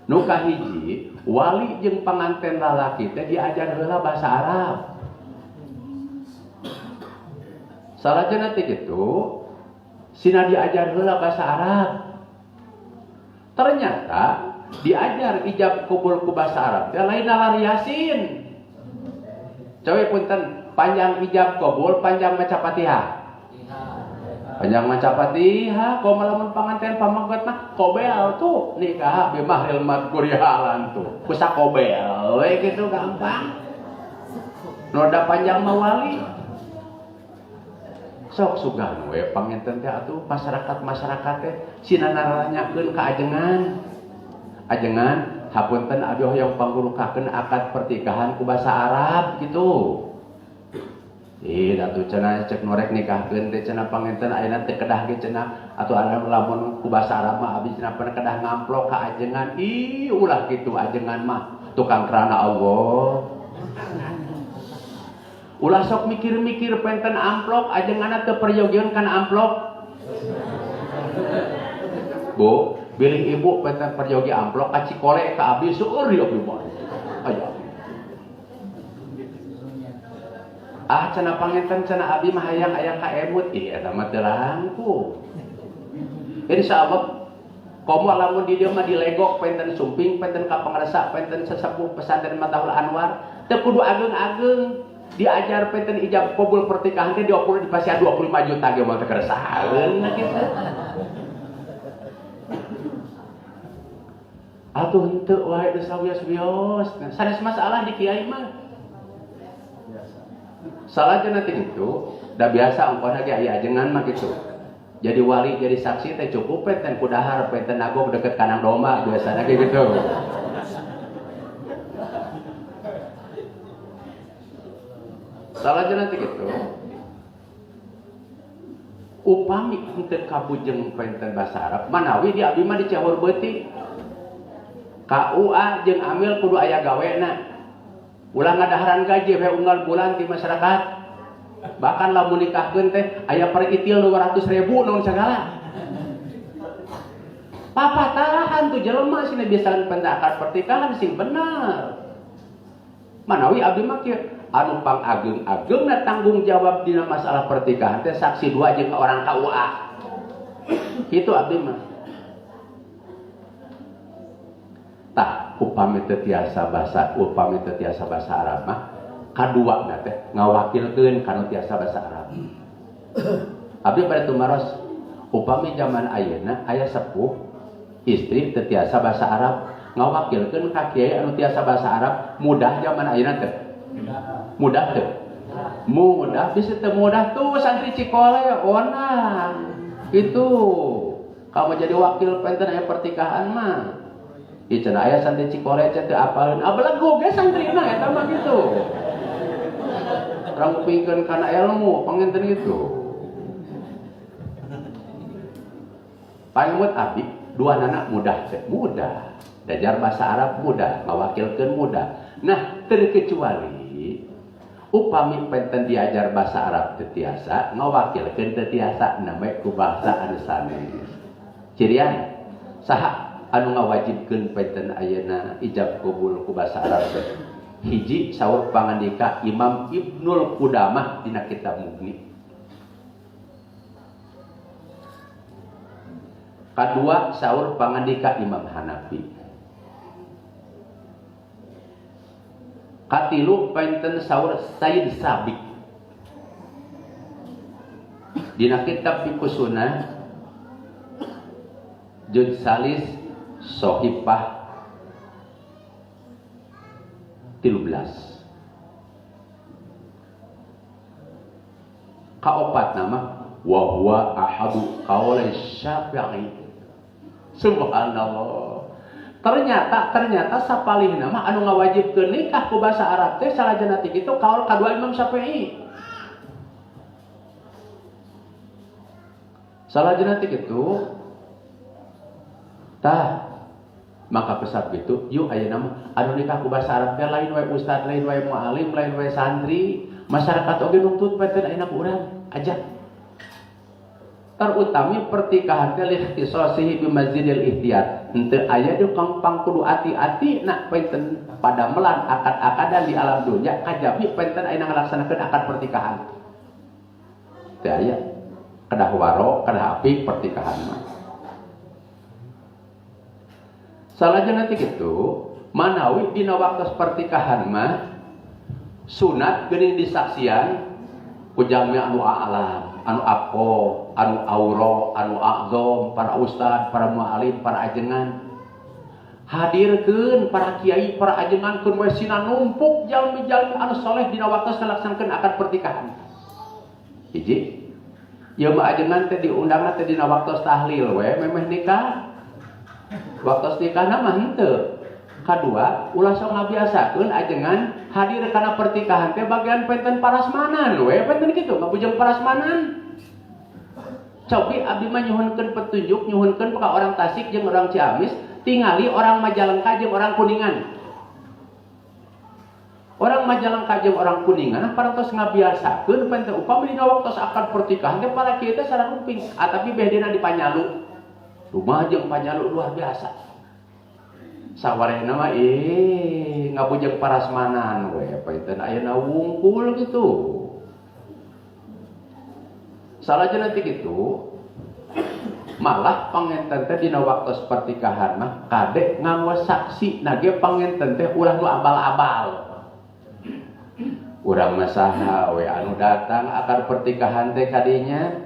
Nu kahiji, wali jeung panganten lalaki teh diajar heula basa Arab. Salajana teh kitu, sina diajar heula basa Arab. Ternyata diajar ijab qabul ku basa Arab teh lain lari Yasin. Coba punten panjang ijab qabul, panjang maca Fatihah. Panjang maca Fatihah, kok malamun panganten pamagat mah kobel tuh nikah bi mahril madkur halan tuh. Kusa kobel we gitu gampang. Noda panjang mawali. Sok sugan we panganten teh atuh masyarakat teh sina naranyakeun ka ajengan. Ajengan hapunten abdi hoyong panggurukakeun akad pertikahan ku basa Arab gitu. Atuh cenah cek norek nikahkeun teh cenah panganten ayeuna teh kedah ge cenah atuh anu lamun ku basa Arab mah abdi cenah pernah kedah ngamplok ka ajengan. Ulah kitu ajengan mah tukang kerana Allah. Ulah sok mikir-mikir penten amplok ajenganna teu peryogian kana amplok. Bu, bilih ibu penten peryogi amplok ka Cikole ka abdi seueur ieu abdi mah. Aya cenah panganten cenah abdi mah hayang aya ka emut eta mah teu langkung. Insyaallah komo lamun di dieu mah dilegok penten sumping penten ka pangaresa penten sesepuh pesantren Matahul Anwar teu kudu ageung-ageung diajar penten ijab qabul pertikahan teh diokur dipasihan 25 juta ge mah teu keresaheun kitu. Atuh henteu wae teu sawios-wios. Sanes masalah di kiai mah salahnya nanti itu dah biasa ongkosna ge aya ajengan mah gitu. Jadi wali jadi saksi teh cukup penten kudahar penten agog deket kandang domba biasanya kayak gitu. Salahnya nanti gitu. Upami henteu kabujeng penten basa Arab manawi di abdi mah dicahur beuti. KUA jeung amil kudu aya gawena. Ulah ngadaharan gaji we unggal bulan di masyarakat. Bahkan lamun nikahkeun teh aya peritil 200.000 naon sagala. Papatahan tuh jelema sina biasaan pendakat pertikahan sing bener. Manawi abdi mah kieu anu pang-ageung-ageungna tanggung jawab dina masalah pertikahan teh saksi dua jeung orang KUA. Kitu abdi mah. Tah upami teu tiasa basa Arab mah kaduana teh ngawakilkeun kana tiasa basa Arab. Abdi bade tumaros upami zaman ayeuna aya sepuh istri teu tiasa basa Arab ngawakilkeun ka kiai anu tiasa basa Arab mudah zaman ayeuna teh. Mudah teu? Mudah bisa teu mudah tuh santri Cikole onang. Itu kamu jadi wakil penten aya pertikahan mah. Ieu cenah aya santri Cikole teh teu apalkeun, abelego ge santrina eta mah gitu. Urang ngupingkeun kana ilmu panginten gitu. Pangemut abdi dua anak mudah teh, mudah. Dajar bahasa Arab mudah, ngawakilkeun mudah. Nah, terkecuali upami penten diajar bahasa Arab teu tiasa, ngawakilkeun teu tiasa name ku bahasa anu sanes. Cirian saha anu ngawajibkeun penten ayeuna ijab qabul ku basa Arab teh. Hiji saur pangandika Imam Ibnul Qudamah dina kitab Mughni. Kadua saur pangandika Imam Hanafi. Katilu penten saur Sayyid Sabiq. Dina kitab Fiqh Sunnah juz salis Sohifah 13. Kaopat nama wa huwa ahadu qaulai Syafi'i Subhanallah. Ternyata sapalihna mah anu ngawajibkeun nikah ku basa Arab teh salajana ti kitu kaul kadua Imam Syafi'i. Salajana ti kitu tah maka pesat gitu yuk ayeuna mah anu nikah ku basa Arab teh lain wae ustad, lain wae mualim, lain wae santri, masyarakat oge nuntut peten ayeuna ku urang aja. Terutami pertikahan teh lihtisasihi bi masjidil ihtiyat. Henteu aya di kampang kudu ati-ati nak penten padamelan akad-akadan di alam dunia kajabi penten ayeuna ngalaksanakeun akad pertikahan. Teu aya kedah waro, kedah apik pertikahan mah. Salajana teh kitu, manawi dina waktu pertikahan mah sunat geuning disaksian ku jami anu a'lam, anu aqo, anu auro, anu a'zom, para ustad, para mualim, para ajengan. Hadirkeun para kiai, para ajengan keun we sina numpuk jalmi-jalmi anu soleh dina waktu salaksanekeun akad pertikahan. Hiji, ieu mah ajengan teh diundangna teh dina waktu tahlil we memeh nikah. Waktu nikahna mah henteu. Kadua, ulah sok ngabiasakeun ajengan hadir kana pertikahan teh bagian penten parasmanan we penten kitu ngabujeng parasmanan. Cobi abdi mah nyuhunkeun petunjuk, nyuhunkeun ka orang Tasik jeung orang Ciamis, tingali orang Majalengka jeung orang Kuningan. Orang Majalengka jeung orang Kuningan parantos ngabiasakeun penten upami dina waktos akad pertikahan teh para kieu teh sareng rumping, tapi bedana di Panyalu. Rumah jeung Panyalu luar biasa. Sawarehna mah ngabujeng parasmanan we painten ayeuna wungkul gitu. Salajana ti kitu malah pangenten teh dina waktu pertikahan mah kade nganggo saksi nage pangenten teh ulah nu abal-abal. Urang mah saha we anu datang akad pertikahan teh kadinya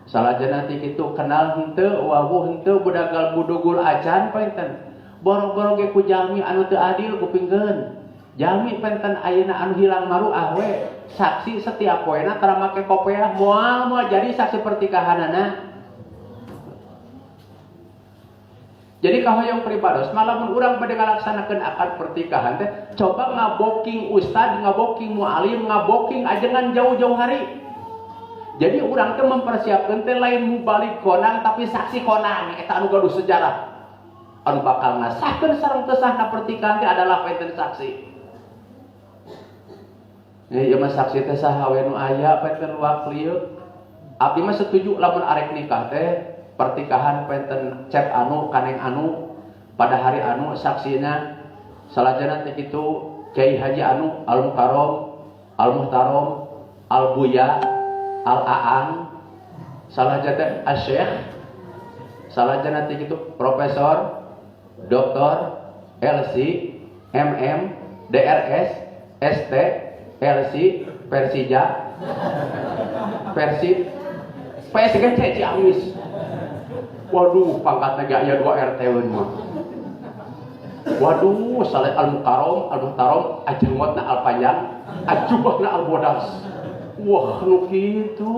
salajana ti kitu kenal henteu wawuh henteu budagal budugul acan painten. Boro-boro ge ku jalmi anu teu adil kupingkeun. Jalmi penten ayeuna anu hilang maruah we. Saksi setiap poena tara make kopiah moal jadi saksi pertikahanana. Jadi kahoyong pribados malamun urang bade ngalaksanakeun akad pertikahan teh coba ngaboking ustad, ngaboking mualim, ngaboking ajengan jauh-jauh hari. Jadi urang teh mempersiapkeun teh lain mubalik konang tapi saksi konang eta anu gaduh sejarah. Anu bakal ngasahkeun sareng teu sahna pertikahan teh adalah penten saksi. Ieu mah saksi teh saha we nu aya penten luak lieu. Abdi mah setuju lamun arek nikah teh pertikahan penten cep anu kaneng anu pada hari anu saksina salajana teh kitu Kiai Haji anu Al Mukarrom, Al Muhtarom, Al Buya, Al Aan, salajana teh Asy-Syaikh, salajana teh kitu Profesor Doktor, LC, MM, DRS, ST, LC, Persija, Persib, PSG Ciamis. Waduh, pangkatnya gak aya 2 RT mah. Waduh, saleh Al Mukarrom, Al Muhtarom, ajengotna Al Panjang, ajubahna Al Bodas. Wah, nu kitu.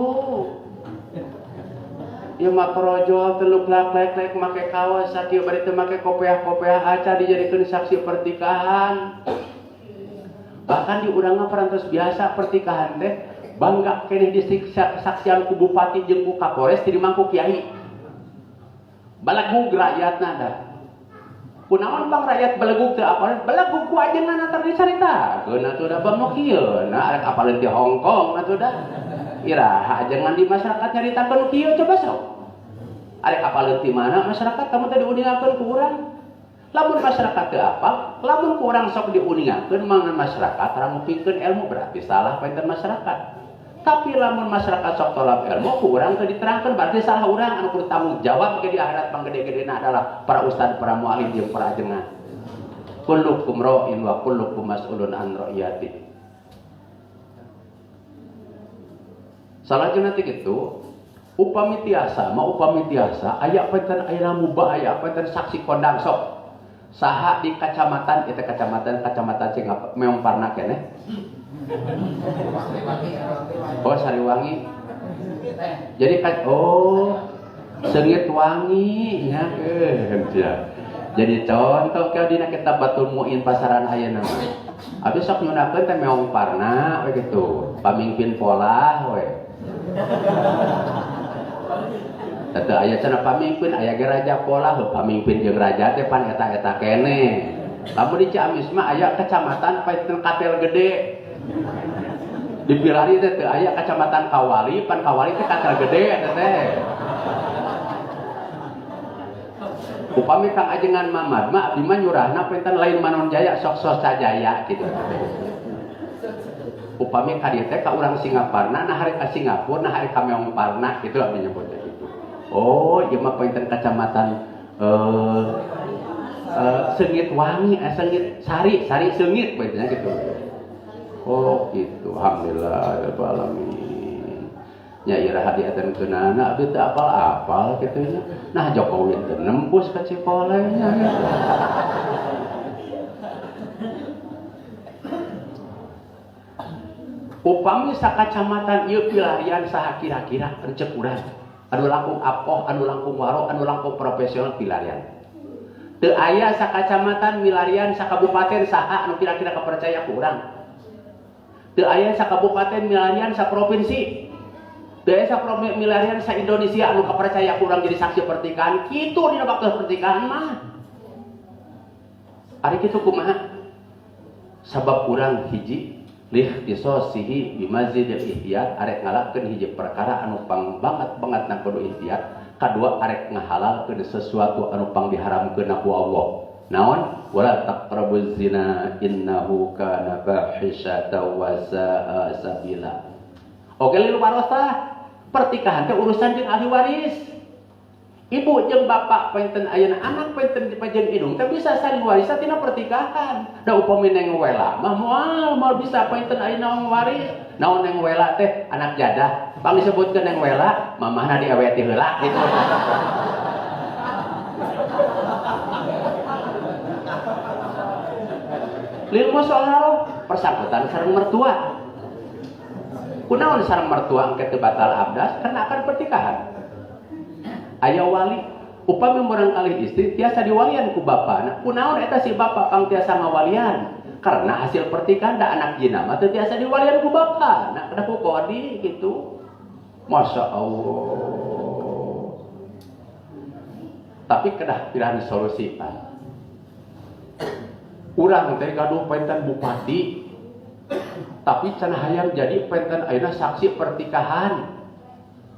Ya mah projol teluk lek-lek make kaos sakieu bari teu make kopiah-kopiah aca dijadikeun saksi pertikahan. Bahkan di urang mah parantos biasa pertikahan teh bangga keneh disaksian ku bupati jeung ku kapolres di mangku kiai. Balagug rakyatna da. Kunaon bang rakyat balagug teu apa? Balagug ku ajengan antar dicaritakeun atuh da bang kieu. Nah arek apaleun di Hong Kong atuh da. Iraha ajengan di masyarakat nyaritakeun kieu coba sok. Arek apaleun ti mana masyarakat kamu teh diuningakeun ku urang. Lamun masyarakat teu apal, lamun ku urang sok diuningakeun mangan masyarakat ra ngupikeun ilmu berarti salah painten masyarakat. Tapi lamun masyarakat sok tolak ilmu ku urang teu diterangkeun berarti salah urang anu kudu tanggung jawab ge di akhirat panggede-gedena adalah para ustad, para mualim jeung para ajengan. Kullukum ra'in wa kullukum mas'ulun an ra'iyati. Salajengna teh kitu upami tiasa aya penten ayeuna mubah aya penten saksi kondang sok saha di kacamatan eta kacamatan sing meong parna keneh oh Sariwangi jadi Sengit wangi nya jadi contoh kalau dina kita batul muin pasaran ayeuna mah abis sok nyunakeun teh meong parna we gitu pamimpin pola we teu aya cenah pamimpin aya ge raja pola pamimpin jeung raja teh pan eta kene lamun di Ciamis mah aya kecamatan paeteun katel gede di Pilari teh teu aya kecamatan Kawali pan Kawali teh katel gede eta teh upami Kang Ajengan Mamad mah abdi mah nyurahna penten lain Manon Jaya sok Sajaya gitu. Upami ka dieu teh ka urang Singaparna nah hari ka Singapura nah hari ka Meongparna gitu abdi nyebutnya gitu. Oh, ieu mah penten kecamatan Seungit Wangi, Seungit Sari Seungit peuntnya gitu. Oh, gitu. Alhamdulillah rabbil alamin. Nya iraha diatenkeunana abdi teu apal-apal kitu nya. Nah Jokowi teh nembus ka Cipole nya gitu. Upami sakacamatan ieu pilarian saha kira-kira encek urang. Anu langkung apoh, anu langkung waro, anu langkung profesional pilarian. Teu aya sakacamatan milarian sakabupaten saha anu kira-kira kapercaya ku urang. Teu aya sakabupaten milarian saprovinsi. Desa milarian sa Indonesia anu kapercaya kurang jadi saksi pernikahan kitu dina bakal pernikahan mah ari kitu kumaha sabab urang hiji lihtisosihi bi mazidil ihtiyat arek ngalapkeun hiji perkara anu pang banget-bangetna kudu ihtiyat kadua arek ngahalalkeun sesuatu anu pang diharamkeun ku Allah naon wala taqrabuz zina innahu kana fahisyatan wa sa'a sabila. Oke lil warasah pertikahan teh urusan jeung ahli waris. Ibu jeung bapak penten ayeuna anak penten jeung indung teh bisa saling waris tina pertikahan. Da upami neng wela mah moal bisa penten ayeuna waris. Naon neng wela teh anak jadah. Pang disebutkeun neng wela mamahna diaweti heula gitu. Lil musyawarah persangkutan sareng mertua. Kunaon sareng mertua engke teu batal abdas karena akan pertikahan. Aya wali, upami urang kalih istri tiasa diwalian ku bapana. Kunaon eta si bapa kang tiasa ngawalian? Karena hasil pertikahan da anak jina mah teu tiasa diwalian ku bapana. Kada ku kodi gitu. Masya Allah. Tapi kedah pirahan solusian. Urang teh gaduh penten bupati tapi can hayang jadi penten ayeuna saksi pertikahan.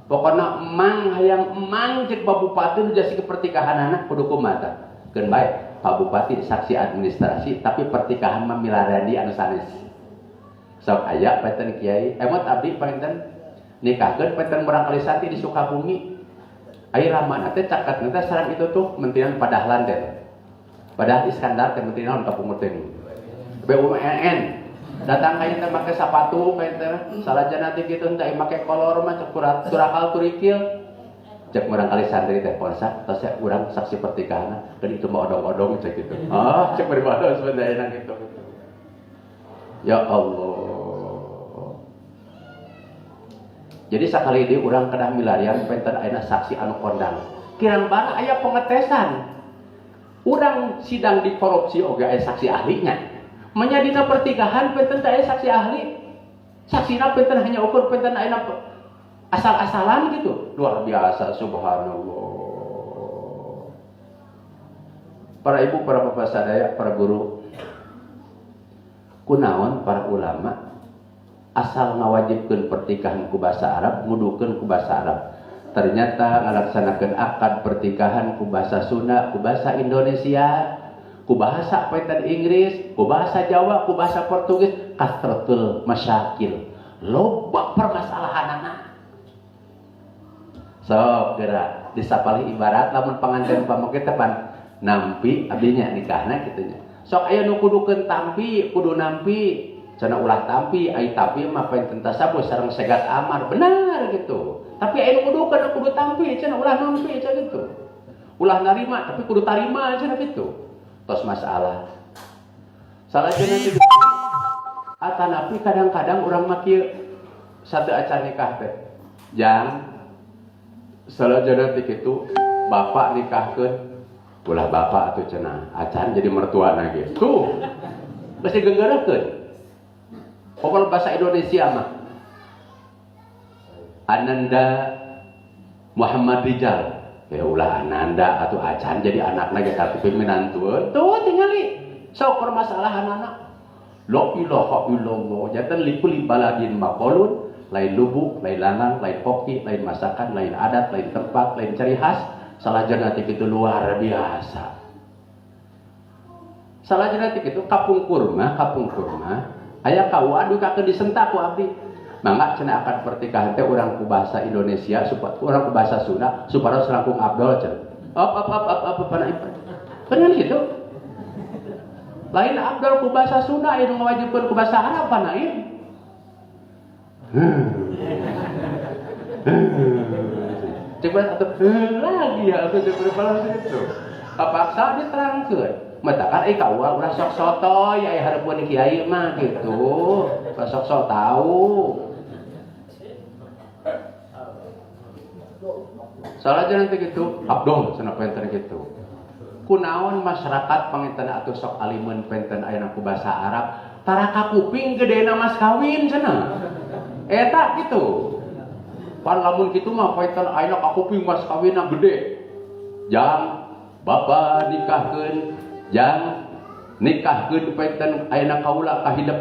Pokona emang hayang emang cek Pak Bupati nu jasi ke pertikahanana kudu kumaha. Keun bae Pak Bupati saksi administrasi tapi pertikahan mah milarian di anu sanes. Sok aya penten kiai, emot abdi penten nikahkeun penten urang kali sati di Sukabumi. Ai ramana teh caket teh sareng itu tuh Menterian Padahlan teh. Padahal Iskandar teh menteri naon kapungkur teh. BUMN datang kain teh make sapatu kain teh salajan nanti kitu teh make kolor mah cek curakal turikil cek urang kali santri teh polsa tos urang saksi pertikahan dan itu mah odong-odong cek gitu cek beribadah sebenarnya gitu ya Allah. Jadi sakali di urang kedah milarian penten ayeuna saksi anu kondang kirang bara aya pengetesan urang sidang di korupsi oge aya saksi ahlinya menyadina pertikahan penten teh saksi ahli saksina penten hanya ukur penten ayeuna asal-asalan gitu luar biasa subhanallah. Para ibu, para bapak sadaya, para guru kunaon para ulama asal ngawajibkeun pertikahan ku basa Arab ngudukeun ku basa Arab ternyata ngalaksanakeun akad pertikahan ku basa Sunda ku basa Indonesia ku bahasa penten Inggris, ku bahasa Jawa, ku bahasa Portugis, kasratul masyakil, loba permasalahanana. So, geura disapalih ibarat lamun panganten pamoge tepan nampi abdinya nikahna kitu nya. Sok aya nu kudukeun tampi, kudu nampi, cenah ulah tampi, ai tampi mah penten tasabus sareng segat amar, benar gitu. Tapi aya nu kudukeun kudu tampi, cenah ulah nampi cenah gitu. Ulah narima tapi kudu tarima cenah gitu. Tos masalah salajan nanti atanapi kadang-kadang urang mah kieu satu acara nikah teh jam salajana ti kitu bapak nikahkeun ulah bapak atuh cenah acan jadi mertua lagi tuh masih genggarakeun pokoknya bahasa Indonesia mah Ananda Muhammad Rijal ya ulah Ananda atau acan jadi anak lagi tapi minantueun tuh tingali sok masalah anak la ilaha illallah jatan likuli baladin maqalun lain lubuk lain lanang lain kopi lain masakan lain adat lain tempat lain ciri khas salajana ti kitu luar biasa salajana ti kitu kapung kurma aya kawa adu kakeun disentak ku abdi mangga cenah akan pertikahan teh urang ku bahasa Indonesia supaya urang ku bahasa Sunda supaya selangkung Abdul cenah apa panaip bener gitu lain Abdul ku bahasa Sunda anu ngawajibkeun ku bahasa Arab panaip coba atau lagi ya atau coba itu kapaksa diterangkeun matakan kawa ulah sok sotoy aya hareupeun kiai mah gitu sok tahu salajana teh kitu abdong cenah penten kitu kunaon masyarakat panginten atuh sok alimeun penten ayeuna ku basa Arab tara ka kuping gedena mas kawin cenah eta gitu pan lamun kitu mah penten ayeuna ka kuping mas kawinna gede jang bapa nikahkeun jang nikahkeun penten ayeuna kaula ka hidup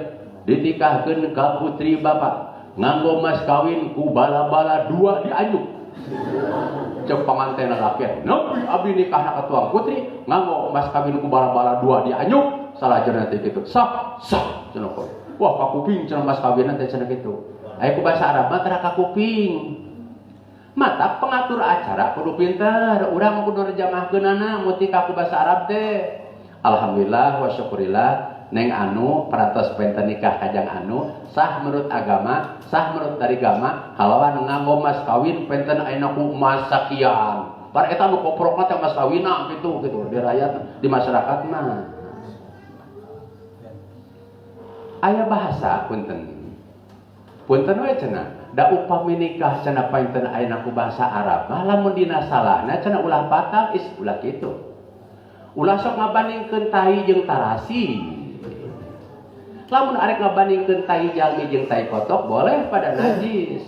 dinikahkeun ka putri bapa nganggo mas kawin ku bala-bala dua dianyuk cek pangantena rakyat nabi abi nikahna ka tuang putri nganggo mas kawin ku bala-bala dua dianyuk salajana teh kitu sah cenah wah ka kuping cenah mas kawinna teh cenah kitu aya ku bahasa Arab mah tara ka kuping mata pengatur acara kudu pinter urang kudu nerjemahkeunana muti ka ku bahasa Arab teh alhamdulillah wa syukurillah neng anu parantos penten nikah kajang anu sah menurut agama sah menurut dari agama halawan nganggo mas kawin penten ayeuna ku mas sakian bar eta nu koprokna teh mas kawinna gitu di rakyat di masyarakat mah aya bahasa punten we cenah da upami nikah cenah penten ayeuna ku bahasa Arab mah lamun dina salahna cenah ulah batal ulah kitu ulah sok ngabandingkeun tai jeung tarasi lamun arek ngabandingkeun tai jalmi jeung tai kotok boleh pada najis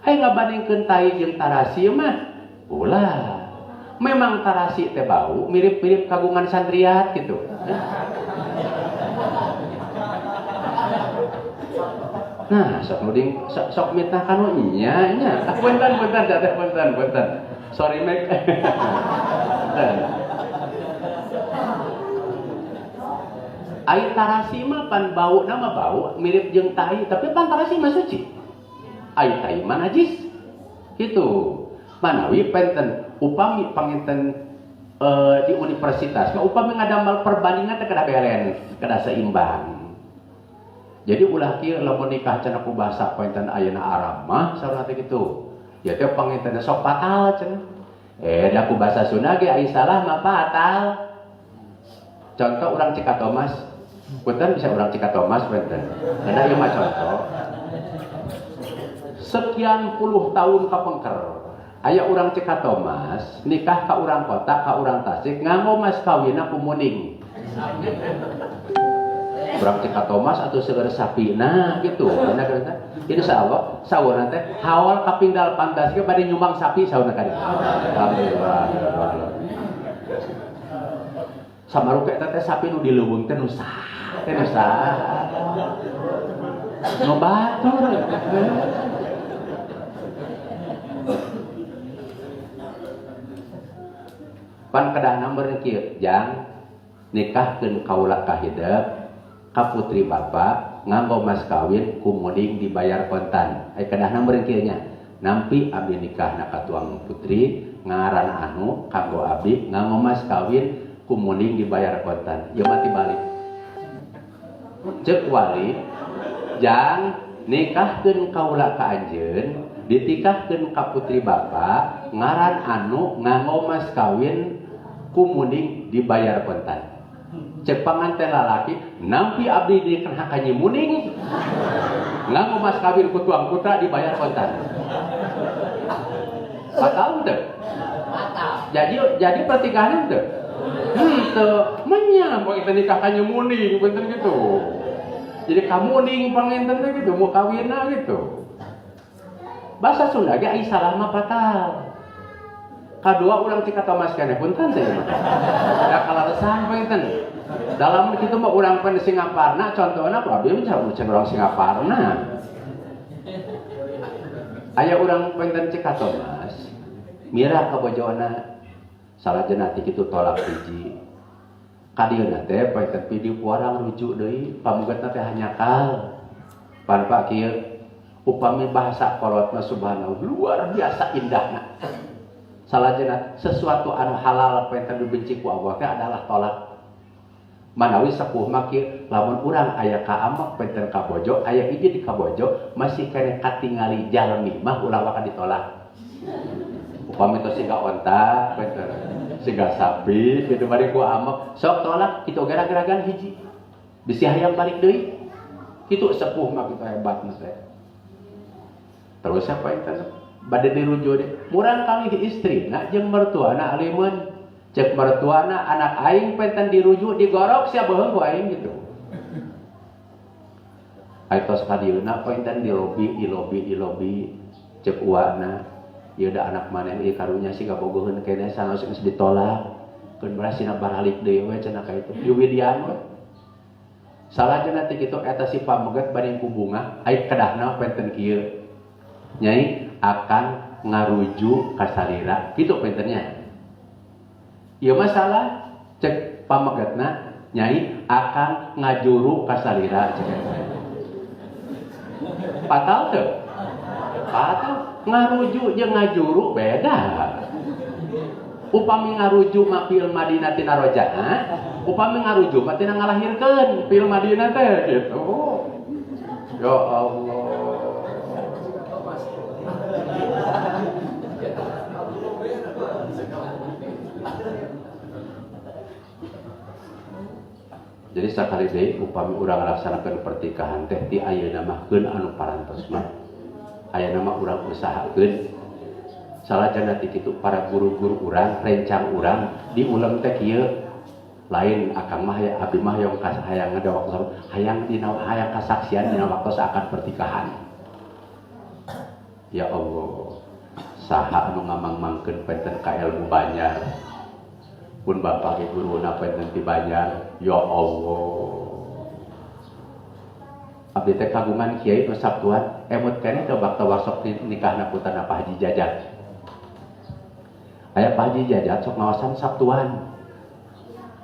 aya ngabandingkeun tai jeung tarasi mah ulah memang tarasi teh bau mirip-mirip kagungan sandriat gitu nah sok muding sok mitah kanu nya punten sorry mek ai tarasi mah pan bau nama bau mirip jeung tai tapi pan tarasi mah suci ai tai mah najis kitu manawi penten upami panginten di universitas mah upami ngadamel perbandingan teh kada beren kada seimbang jadi ulah kieu lamun nikah cenah ku bahasa penten ayeuna Arab mah saurna teh kitu ya teh pangintenna sok fatal cenah da ku bahasa Sunda ge ai salah mah fatal contoh urang Cikatomas punten bisa urang Cikatomas punten karena ieu mah contoh sekian puluh tahun kapengker aya urang Cikatomas nikah ka urang kota ka urang Tasik nganggo mas kawinna ku muning urang Cikatomas atau seger sapi nah gitu bener kan insyaallah saurna teh hawal kapinggal pandas ge bade nyumbang sapi saurna kali alhamdulillah samaruke eta teh sapi nu dileuweung teh nu sah nu batur pan kadahna meureun kieu jang nikahkeun kaula ka hideep ka putri bapak nganggo mas kawin ku muding dibayar kontan ai kadahna meureun kieu nya nampi abdi nikahna ka tuang putri ngaran anu kanggo abdi nganggo mas kawin ku muding dibayar kontan ieu mah tibalik ceuk wali jang nikahkeun kaula ka anjeun ditikahkeun ka putri bapak ngaran anu nganggo mas kawin ku muding dibayar kontan cek panganten lalaki nampi abdi dikena ka nyi muning nganggo mas kawin ku tuang putra dibayar kontan Batal teu? Jadi pertikahan teu? Teu. Manya kita nikahkannya muning benten gitu. Jadi kamuning panginten gitu, mau kawinna gitu. Bahasa Sunda ge ai salah mah batal. Kadua ulang cika Thomas kene punten saya. Da kalalesan panginten. Dalam kitu mah urang pan Singaparna contohna abdi mah cara urang Singaparna. Aya urang panginten cika Thomas. Mira ka bojona salajana ti kitu tolak hiji. Kadieuna teh panginten pidi puarang rujuk deui pamugatna teh hanyakal. Pan Pak kieu upami bahasa kolotna subhanallah luar biasa indahna. Salajana sesuatu anu halal panginten dibenci ku Allah teh adalah tolak. Manawi sepuh mah kieu lamun urang aya ka amak panginten ka bojo aya hiji di ka bojo masih kene katingali jalmi mah ulah wae ditolak. Upami teh siga onta panginten siga sapi kitu bari ku amak sok tolak kitu gara-gara hiji bisi hayang balik deui kitu sepuh mah kitu hebatna teh. Terus apa itu? Bade dirujuk deh. Murang kali istrina jeung mertuana alimun. Cek mertuana anak aing penten dirujuk digorok sia beung ku aing gitu. Aitos kadieuna penten di lobi cek uwana. Ieu da anak maneh ieu karunya siga bogoheun kene sanes geus ditolak. Keun berasina baralik deui we cenah ka itu. Yuwidian we. Salajana teh kitu eta si pameget bade ku bunga aya kedahna penten kieu. Nyai akan ngaruju ka salira kitu pentennya. Ieu masalah cek pamegetna nyai akan ngajuru ka salira cek. Patal teu? Patal. Ngaruju jeung ngajuru beda. Upami ngaruju mah fil Madinah tina rojaah, upami ngaruju mah tina ngalahirkeun fil Madinah teh gitu. Ya Allah. Jadi sakali deui upami urang laksanakeun pertikahan teh ti ayeuna mah keun anu parantos mah ayeuna mah urang usahakeun salajana ti kitu para guru-guru urang rencang urang diuleum teh kieu lain akang mah ya abdi mah hayang hayang ada waktu hayang dina hayang kasaksian dina waktu akan pertikahan. Ya Allah saha anu ngamang-mangkeun penten ka ilmu Banjar pun bapak ibu guruna penten ti Banjar. Ya Allah abdi teh kagungan kiai nu sabtuan emut keneh teu bakal wasok nikahna putana Pak Haji Jajat. Aya Pak Haji Jajat sok ngawasan sabtuan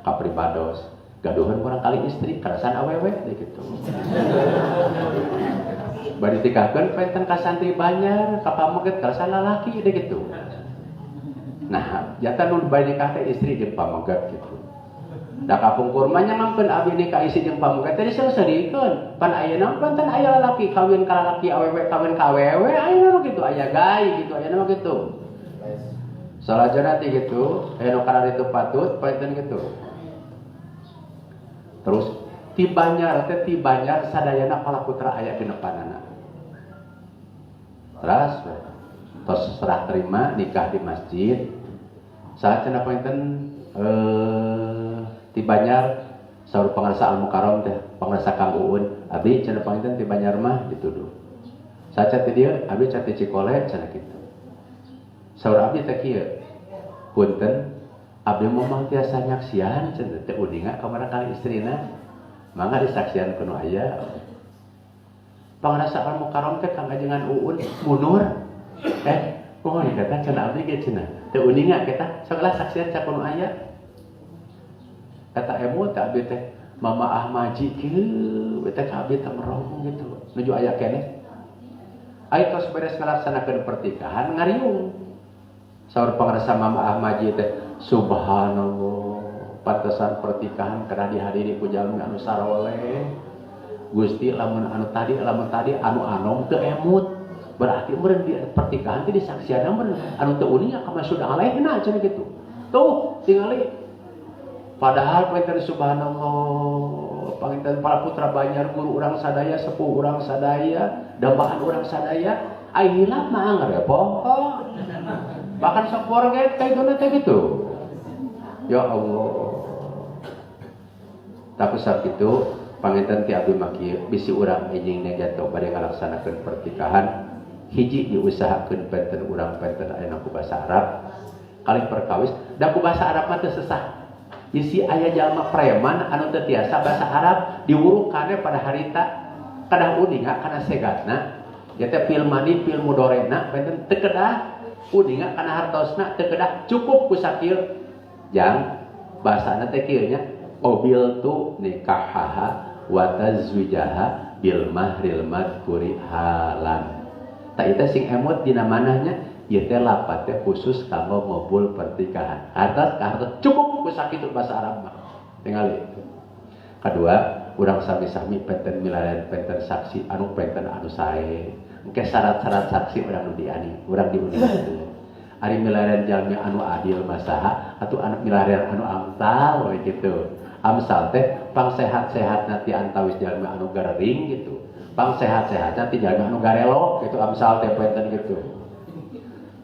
ka pribados gaduhan kurang kali istri karasan awewe gitu. Bari tikahkeun penten ka santri Banjar ka pameget karasan lalaki gitu. Nah, jata nu bae nikah teh istri jeung pameget gitu. Da kapungkur mah nyamangkeun abdi nikah istri jeung pameget teh diseuseureikeun. Pan ayeuna penten aya lalaki kawin ka lalaki awewe kawin ka awewe ayeuna gitu aya gai gitu ayeuna mah gitu. Salajana ti gitu, aya nu kana ditu patut penten gitu. Terus ti Banjar teh ti Banjar sadayana palaputra aya genepanana. Terus serah terima nikah di masjid. Saat cenah panten ti Banjar saur pangarsa Al Mukarram teh pangarsa Kang Uun abdi cenah panten ti Banjar mah dituduh. Saat teh dieu abdi cat ti Cikole cenah kitu. Saur abdi teh kieu. Punten abdi mah tiasa nyaksian cenah teh udinga kamana kali istrina. Mangga disaksian kuno aya. Pangarsa Al Mukarram teh Kang ajengan Uun mundur. Oh kata cenah abdi ge cenah. Teu uninga kita sagelah saksian cakuno aya. Kata emu teh abdi teh Mama Ahmaji kieu beta ka abdi teh merong gitu. Nuju aya keneh. Aya tos beres ngalaksanakeun pertikahan ngariung. Saur pangarsa Mama Ahmaji teh subhanallah pantesan pertikahan kada dihadiri ku jalmi anu saroleh. Gusti lamun tadi anu anom teu emut. Berarti meureun di pertikahan teh disaksianna meureun anu teu uning ka masud alaihna cenah kitu. Tuh tingali. Padahal panten subhanallah, panten para putra Banjar guru urang sadaya, sepuh urang sadaya, dambaan urang sadaya ai hilap mah ngarepoh. Bahkan sapor ge kayak gitu. Ya Allah. Tapi sakitu panginten ti abdi maki bisi urang ejing jatuh bade ngalaksanakeun pernikahan hiji diusahakeun benten urang benten aya ku basa Arab kali perkawis da ku basa Arab mah teu sesah. Isi aya jalma preman anu teu tiasa basa Arab diwurukane pada harita kadang udinga kana segatna ya teh pil mani pil mudorena benten teu kedah udinga kana hartosna teu kedah cukup ku sakieu jang bahasana teh kieu nya obil tu nikahaha wa tazwijaha bil mahril madkuri halan. Tak eta sing emot dina manahnya ieu teh lapat teh khusus kanggo ngobul pernikahan. Hartos cukup ku sakitu bahasa Arab mah. Tingali. Kedua, urang sami-sami penten milarian penten saksi anu penten anu sae. Engke syarat-syarat saksi urang nu diani, urang diundi kitu. Ari milarian jalmi anu adil masaha atuh anu milarian anu amsal we kitu. Amsal teh pang sehat-sehat nanti antawis jalmi anu garering gitu. Pang sehat-sehat nanti jalmi anu garelok gitu amsal teh penten gitu.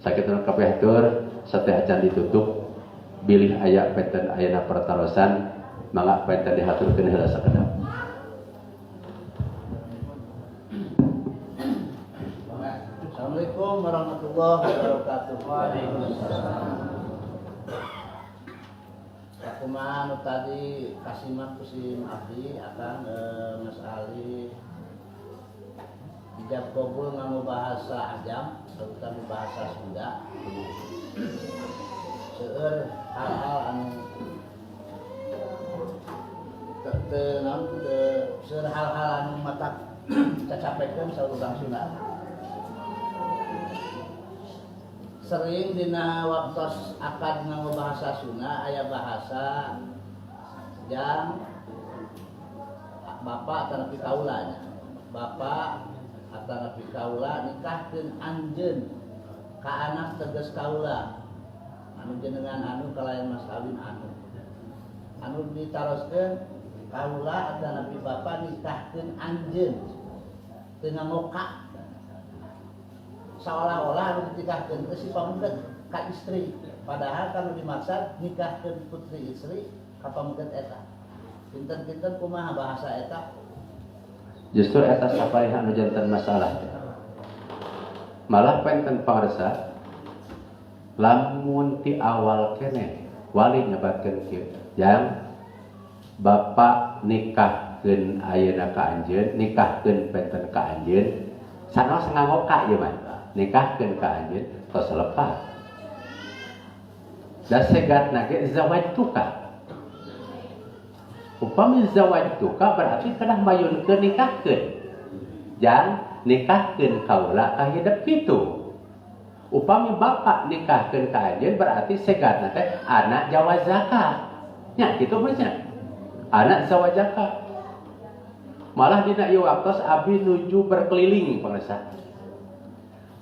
Sakitu kabeh tur sateh acan ditutup bilih aya penten ayana pertarosan mangga penten dihaturkeun heula sakedap.
Assalamualaikum warahmatullahi wabarakatuh. Waalaikumsalam. Kumaha anu tadi kasimat kusim abdi akan Mas Ali ijab kabul nganggo bahasa ajam terutama bahasa Sunda. Seueur hal-hal anu seueur hal-hal anu matak cacapekeun saurang Sunda. Sering dina waktos akad nganggo bahasa Sunda aya bahasa yang bapak atanapi kaulanya. Bapak atanapi kaula nikahkeun anjeun ka anak tegas kaula. Anu jenengan anu kalayan mas kawin anu ditaroskeun kaula atanapi bapak nikahkeun anjeun teu ngamoka. Seolah-olah anu dinikahkeun teh si pamungket ka istri, padahal kalau dimaksud nikahkeun putri istri ka pamungket eta. Pinten-pinten kumaha bahasa eta?
Justru eta sapariha anu janten masalah. Malah penten pangarsa lamun ti awal keneh wali nyebatkeun kieu yang bapak nikahkeun ayeuna ka anjeun, nikahkeun penten ka anjeun, sanos ngagoka ieu mah. Nikahkeun ka anjeun tos lepas. Da segatna ge zawajtuka. Upami zawajtuka berarti kedah mayunkeun nikahkeun. Jang nikahkeun kaula ka hidup kitu. Upami bapak nikahkeun ka anjeun berarti segatna teh anak jawazaka. Nya kitu mah anak zawajaka. Malah dina ieu waktos abdi nuju berkeliling pangresa.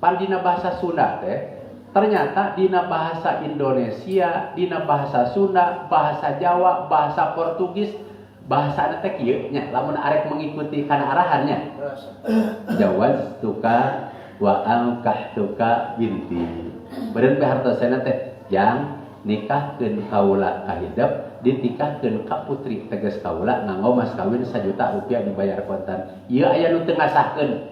Pan dina bahasa Sunda teh ternyata dina bahasa Indonesia, dina bahasa Sunda, bahasa Jawa, bahasa Portugis, bahasa teh kieu nya lamun arek mengikuti kana arahannya. Jawaztuka wa ankahtuka binti. Beureun pe hartosna teh yang nikahkeun kaula ka hidup, ditikahkeun ka putri tegas kaula nganggo mas kawin 1 juta rupiah dibayar kontan. Ieu aya nu teu ngasahkeun.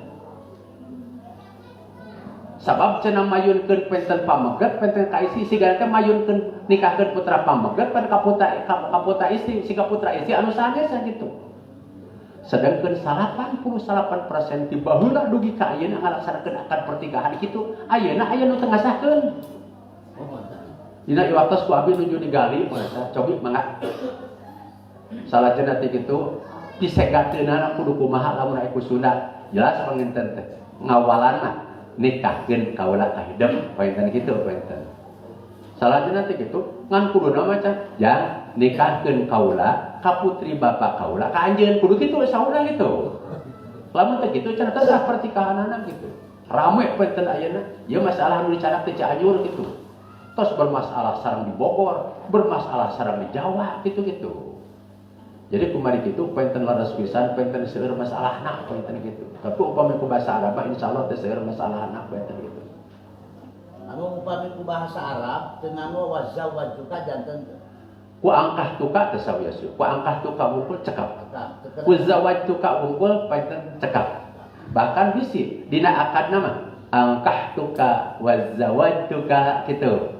Sabab cenah mayunkeun penten pameget penten ka istri siga teh mayunkeun nikahkeun putra pameget pan ka putra istri siga putra istri anu sanes gitu. Sedangkeun 88% ti baheula dugi ka ayeuna ngalaksanakeun akad pernikahan kitu ayeuna aya nu teu ngasahkeun. Dina waktos ku abdi nuju digali masa cobi mangga. Salajengna teh kitu pisegateunana kudu kumaha lamun aya ku Sunda jelas panginten teh ngawalanna nikahkeun kaula ka hidup pointen kitu pointen. Salajengna teh kitu ngan kuduna macan jang nikahkeun kaula ka putri bapak kaula ka anjeun kudu kitu saurang gitu. Lamun teh kitu cenah teh sah pertikahanana gitu. Rame pointen ayeuna ieu masalah nu dicadak teh Cianjur gitu. Tos bermasalah sareng di Bogor, bermasalah sareng di Jawa gitu-gitu. Jadi kumari kitu penten laras pisan penten seueur masalahna penten kitu. Tapi upami ku bahasa Arab insyaallah teh seueur masalahna penten kitu.
Anu upami ku bahasa Arab teu nganggo wazawwajuka janten.
Ku angkah tuka teu sawiasu. Ku angkah tuka wungkul cekap. Ku zawwajtuka wungkul penten cekap. Bahkan bisi dina akad nama angkah tuka wazawwajtuka kitu.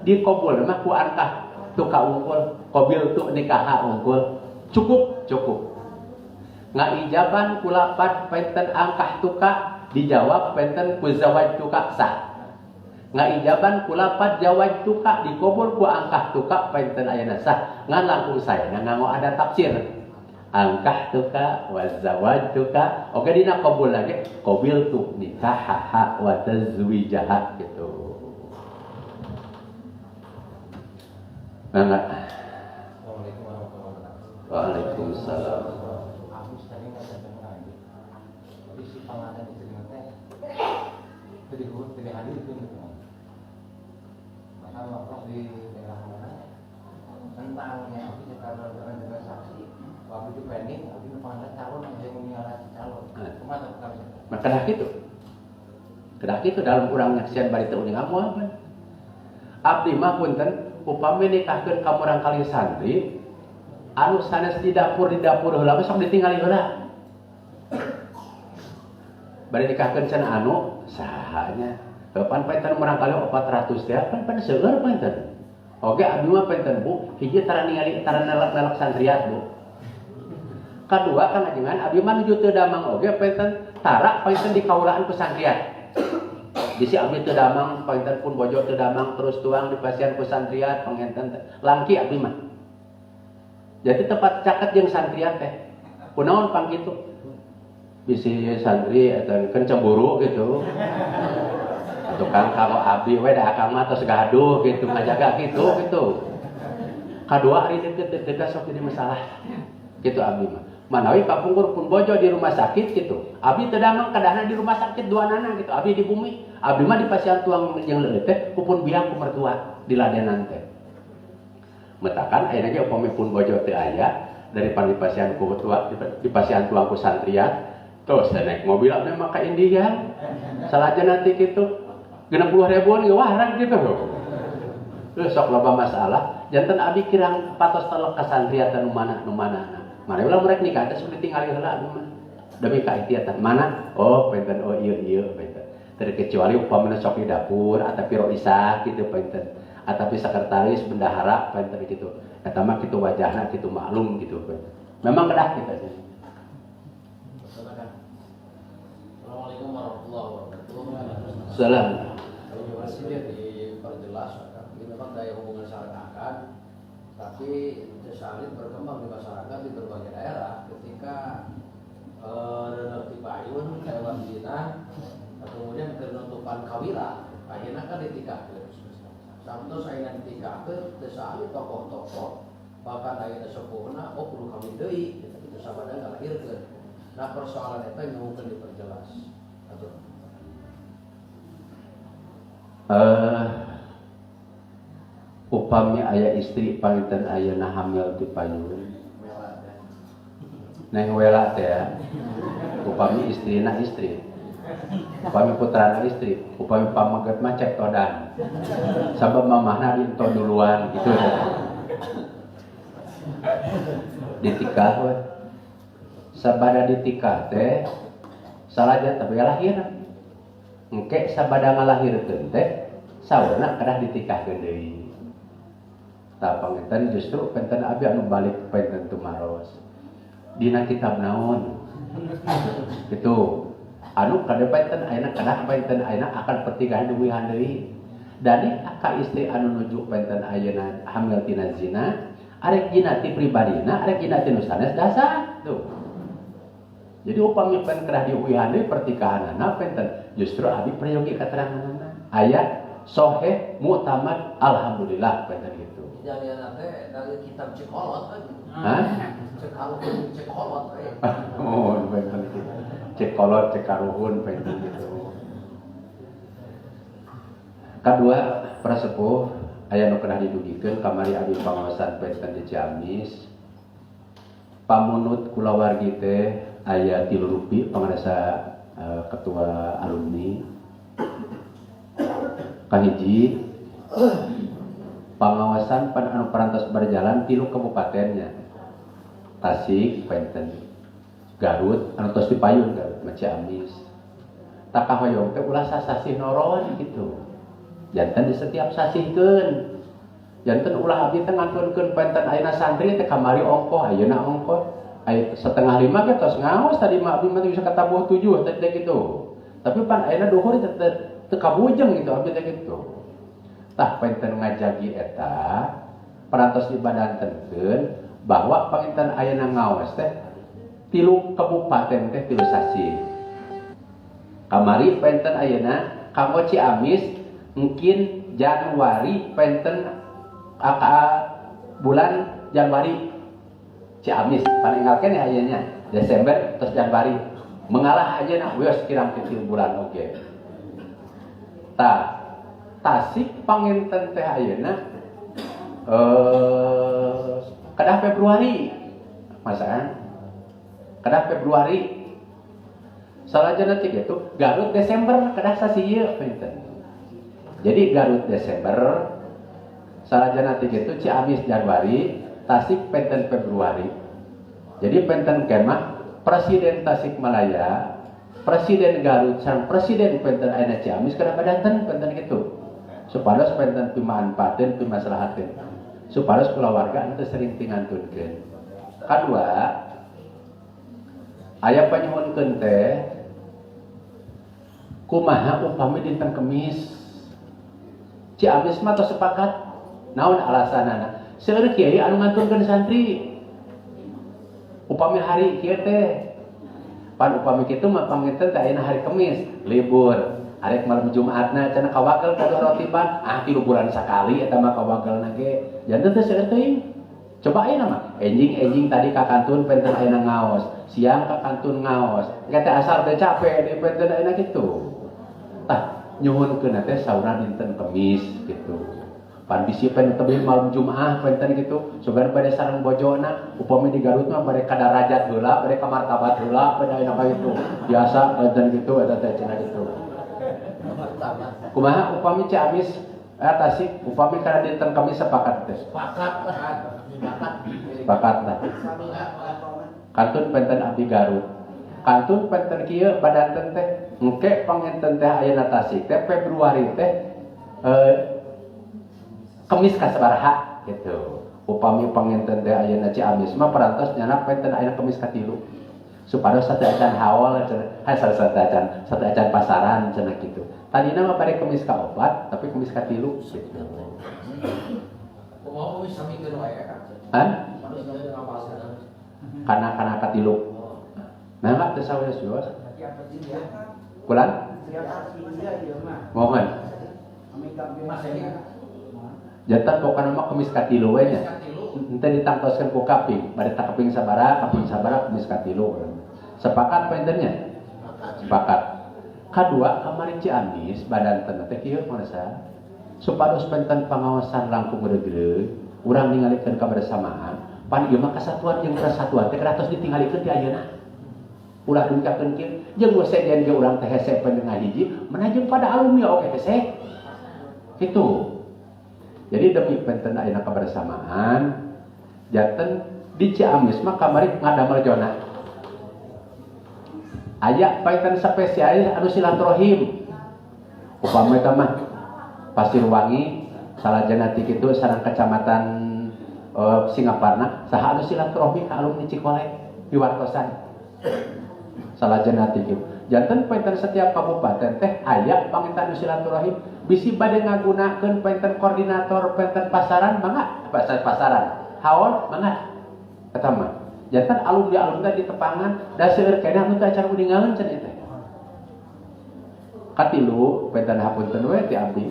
Dikabul mah ku angkah tuka wungkul qabil tu nikah wungkul cukup ngaijaban kulapat penten angkah tuka dijawab penten ku zawwajtuka sah ngaijaban kulapat zawwajtuka dikabul ku angkah tuka penten ayeuna sah ngan langkung saena nganggo ada tafsir angkah tuka wa zawwajtuka oke dina qabul lagi qabil tu nikah wa tazwijaha gitu. Enggak.
Assalamualaikum warahmatullahi wabarakatuh.
Waalaikumsalam.
Aku tadi nggak ada lagi. Tapi si pengantin istri teh, jadi hadir itu gitu. Maka waktu di daerah mana tentangnya aku karena dengan saksi. Waktu itu planning, aku itu pengantin calon yang mengarah calon. Kemana kami?
Maka kedah kitu dalam urang nyaksian bari teu uning amual. Abdi mah punten upami nikahkeun ka urang kali santri anu sanes di dapur heula sok ditinggali heula. Bari nikahkeun cenah anu sahanya. Kapan penten urang kali 400 teh pan seueur penten. Oge abdi mah penten Bu, hiji tara ningali tara nelak santriat Bu. Kadua kan ajengan abdi mah nuju teu damang oge penten tara penten dikaulaan ku santriat. Bisi abdi teu damang painten pun bojo teu damang terus tuang dipasian ku santriat pangenten langki abdi mah. Jadi tempat caket jeung santriat teh. Kunaon pang kitu? Bisi santri eta keun cemburu gitu. Tukang kalau abdi we da akang mah tos gaduh gitu ngajaga gitu. Kadua ari deukeut sok jadi masalah. Kitu abdi mah. Manawi kapungkur pun bojo di rumah sakit gitu. Abdi teu damang kadahna di rumah sakit duanana gitu. Abdi di bumi, abdi mah di pasien tuang jeung leuleut teh kupun biang ku mertua di ladenan teh. Metakan ayeuna ge upami pun bojo teu aya daripada di pasien ku tua di pasien tuang ku santriat, terus naik mobil abdi mah ka Indian. Salajana nanti kitu 60.000-an ge wahrang gitu. Terus sok loba masalah, janten abdi kirang patos telek ka santriat nu mana. Mana ulah mereka nikah teh sudah tinggal heula mah. Demi ka ieu mana? Oh, penten oh ieu penten. Terkecuali upamana sok di dapur atapi roisa kitu penten. Atapi sekretaris bendahara penten kitu. Eta mah kitu wajahna kitu maklum gitu penten. Memang kedah kita sih.
Assalamualaikum warahmatullahi wabarakatuh.
Salam.
Ini masih diperjelas ini memang daya hubungan syariat tapi salin berkembang di masyarakat di berbagai daerah ketika renerti payun hewan zina kemudian penutupan kawila akhirnya kan ditikahkeun samtos ayeuna ditikahkeun teu salin tokoh-tokoh bahkan ayeuna sepuhna kudu kawin deui kitu sabada ngalahirkeun. Nah persoalan eta nyuwun diperjelas atuh.
Upami aya istri panginten ayeuna hamil ti payun. Neng wela teh ya. Upami istrina istri. Upami putrana istri, upami pamaget mah cek todan. Sabab mamahna dinto duluan gitu. Ditikah we. Sabada ditikah teh salaja tapi lahir. Engke sabada ngalahirkeun teh saweuna kedah ditikahkeun deui. Tah panginten justru penten abi anu balik penten tumaros. Dina kitab naon? Gitu. Anu kada penten ayeuna kedah penten ayeuna akan pertigahan duwihan deui. Dani ka istri anu nuju penten ayeuna hamil tina zina, arek zina ti pribadina, arek zina ti nu sanes dasar. Tuh. Jadi upami pen kedah diuwihan deui pertikahanana penten justru abi prayogi kateranganana. Aya soheh mu'tamad alhamdulillah penten gitu.
Kejadian teh dari kitab Cekolot kan.
Hah?
Cekolot
Oh, penten gitu. Cekolot, cekaruhun penten gitu. Kadua prasepuh aya nu kedah didugikeun kamari abdi pangaosan penten di Ciamis. pamunut kula wargi teh aya 3 rupi pangarasa ketua alumni. Kahiji pengawasan anu parantos berjalan 3 kabupatennya. Tasik, Penten, Garut, anu tos dipayun Garut, Ciamis. Takahoyong teh ulah sasasih noron gitu. Janten di setiap sasihkeun. Janten ulah abdi teh ngantunkeun Penten ayeuna santri teh kamari ongkoh, ayeuna ongkoh. Aya 4:30 ge tos ngaos tadi mah abdi mah bisa katabuh 7 teh gitu. Tapi pan ayeuna duhur teu kabujeng gitu abdi teh gitu. Tah Penten ngajagi eta parantos dibadantenkeun bahwa panginten ayeuna ngaos teh 3 kabupaten teh 3 sasi. Kamari Penten ayeuna kanggo Ciamis mungkin Januari Penten bulan Januari Ciamis paninggalkeun ya ayeuna Desember terus Januari mengalah ayeuna geus kirang 3 bulan oge. Tah Tasik panginten teh ayeuna kedah Februari masaan kedah Februari salajana teh kitu Garut Desember kedah sasieu pinten. Jadi Garut Desember salajana teh kitu Ciamis Januari, Tasik penten Februari. Jadi penten kemah Presiden Tasikmalaya, Presiden Garut sareng Presiden penten ayeuna Ciamis kedah badanten penten kitu. Supados penten pimanfaateun pimaslahateun. Supados kulawarga anu sering tingantunkeun. Kadua, aya panyuhunkeun teh kumaha upami dinten Kemis Ciamis mah tos sepakat naon alasanana seueur kiai anu ngantunkeun santri upami hari kieu teh pan upami kitu mah panginten teh ayeuna hari Kemis libur arek malam Jumatna cenah kawagel kado rotiban 3 bulan sakali eta mah kawagelna ge janten teh seueur teuing coba ayeuna mah enjing tadi ka kantun penten ayeuna ngaos siang ka kantun ngaos kata asal teh capek di penten ayeuna kitu nyuhunkeun teh saurna dinten Kemis gitu pan bisi pen tebih malam Jumat penten gitu sugan bade sareng bojona upami di Garut mah bade ka darajat heula bade ka martabat heula bade ayeuna ka kitu biasa penten gitu eta teh cenah kitu kumaha upami Ciamis Tasik upami kana dinten Kemis sepakat teh sepakat lah kantun penten abdi Garut kantun penten kieu badanten teh engke panginten teh ayeuna Tasik teh Februari teh Kemis kasabaraha gitu upami panginten teh ayeuna Ciamis mah parantos nyana penten ayeuna Kemis katilu supados satu acan haul satu acan pasaran cenah kitu tadina mah bade Kemis kaopat tapi Kemis katilu gitu
kumaha wis samikeun wae kan
kana katilu nah teh saweus yos kulan mohon jantan pokokna mah Kemis katilu we nya henteu ditangtoskeun ku kaping bade tak kaping sabaraha Kemis katilu sepakat pentennya sepakat kadua kamari Ciamis badanten teh kieu marasa supados penten pangawasan langkung geureuh urang ningalikeun kabersamaan pan ieu mah kasatuan jeung persatuan teh keratos ditinggalikeun ti ayeuna ulah dungkakeun kieu jeung waseden ge urang teh hese pendengar hiji menajeng pada alumni oke hese kitu. Jadi demi penten ayeuna kabersamaan janten di Ciamis mah kamari ngadamel jona aya paitan spesialis anu silaturahim upami eta mah Pasirwangi salajana ti kitu sareng kecamatan Singaparna saha anu silaturahmi ka alumni Cikole diwartosan salajana ti kitu janten paitan setiap kabupaten teh aya panginten silaturahim bisi bade ngagunakeun paitan koordinator paitan pasaran mangga pasaran haul mangga eta mah jantan alumni di tepangan da seueur keneh anu teh acara uningaeun cenah teh katilu penten hapunten we ti abdi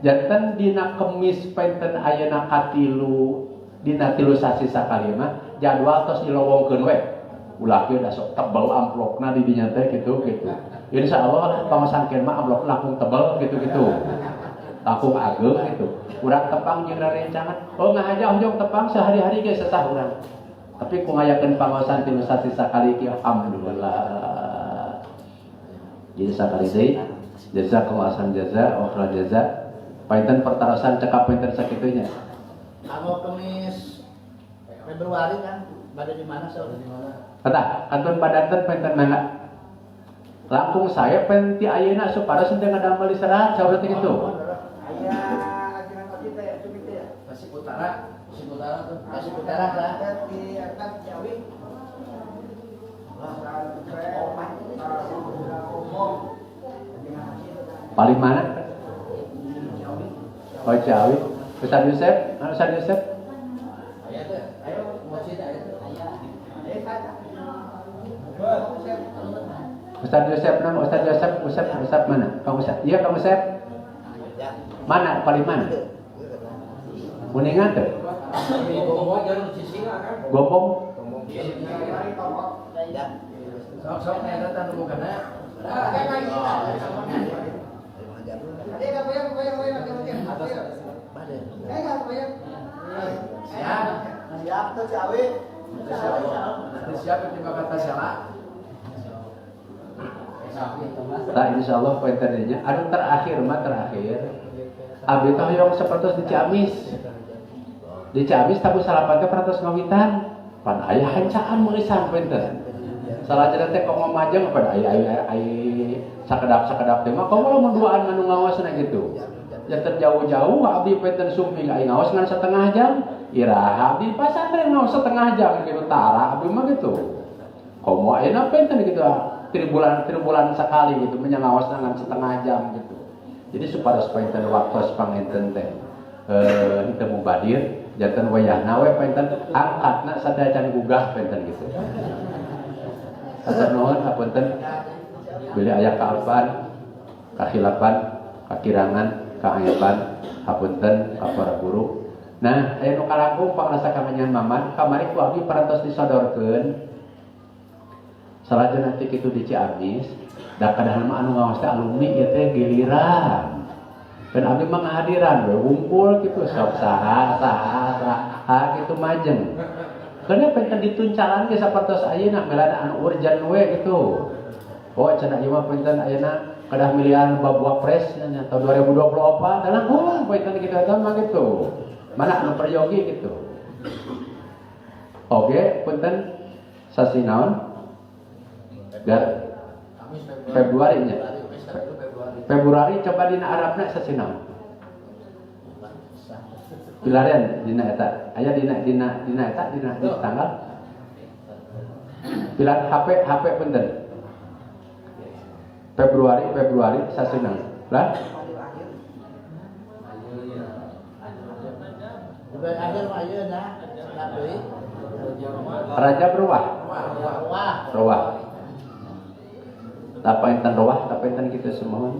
jantan dina Kemis penten ayeuna katilu dina 3 sasi sakali mah jadwal tos dilowongkeun we ulah kieu da sok tebel amplopna di dinya teh kitu insyaallah pamasangkeun mah amplop langkung tebel gitu langkung ageng gitu urang tepang jeung rerencangan oh ngahaja hojong tepang sehari-hari ge sesah urang Tapi ku ngayakeun pangaosan ti nu sasi sakali ki alhamdulillah. Jadi sakali deui jazakallahu ahsan jaza wa khairal jaza. Painten pertarosan cekap painten sakitunya.
Anu Kemis Februari kan pada di mana saudara? Di mana?
Kata kanton padanten painten mangga. Langkung saya penti ayeuna supaya sedang ngadamel di serat saureuh teh kitu.
Aya ajeunna tadi teh cumi teh ya.
Tasik Utara tuh.
Kasih utara lah.
Di atas Ciawi.
Paling mana? Oh Ciawi. Ustaz Yusef, Ustaz Yusef.
Aya teh, ayo masjid aya teh.
Ustaz Yusef nama Ustaz Yusef mana? Kang Ustaz. Iya Kang Yusef. Mana? Paling mana? Kuningan tuh.
Gombong jalur Cisinga kan.
Gombong.
Sok aya datang nu kana.
Siap tuh Ciawi.
Siap terima kata salah.
Nah insyaallah poin tadinya. Anu terakhir. Abi teh hoyong sapertos di Ciamis. Di Ciamis tabu salapan teh peratos ngawitan. Pan aya hancaan meuli sampeun teh. Salajana teh kok ngomajeng pan aya sakedap teh mah komo mun duaan anu ngawasna gitu. Janten jauh-jauh abdi penten sumping aya ngawas ngan setengah jam. Iraha abdi pasantren ngawas setengah jam kitu tara abdi mah gitu. Komo ayeuna penten gitu. Tribulan sekali gitu menyangawas dengan setengah jam gitu. Jadi supaya enten waktu panginten teh henteu mubadir janten wayahna we penten angkatna sadacan gugah penten gitu. Hatur nuhun hapunten bilih aya kaalpan, kahilapan, kakirangan, kaayeban hapunten ka para guru. Nah, aya nu kalangkung pangrasa kamanyan maman kamari ku abdi parantos disodorkeun salajana nanti kitu di Ciamis da kadahan mah anu ngawas teh alumni ieu teh giliran. Dan abdi mah ngahadiran we ngumpul kitu sok saha kitu majeng. Karena penten dituncalan ge sapertos ayeuna melana anu urgen we gitu. Oh cenah ieu mah penten ayeuna kadah milian bab wapres nya tahun 2024 dalam penten kitu eta mah gitu. Mana anu peryogi gitu. Oke, punten sasi naon? Februari nya. Februari coba dina Arabna sasi naon? Pilarian dina eta. Aya dina eta dina tanggal. Pilar HP punten. Februari sasi naon? Lah?
Bulan akhir mah ayeuna tapi
Rajab Ruwah. Tapi enten ruwah, tapi enten kita semua.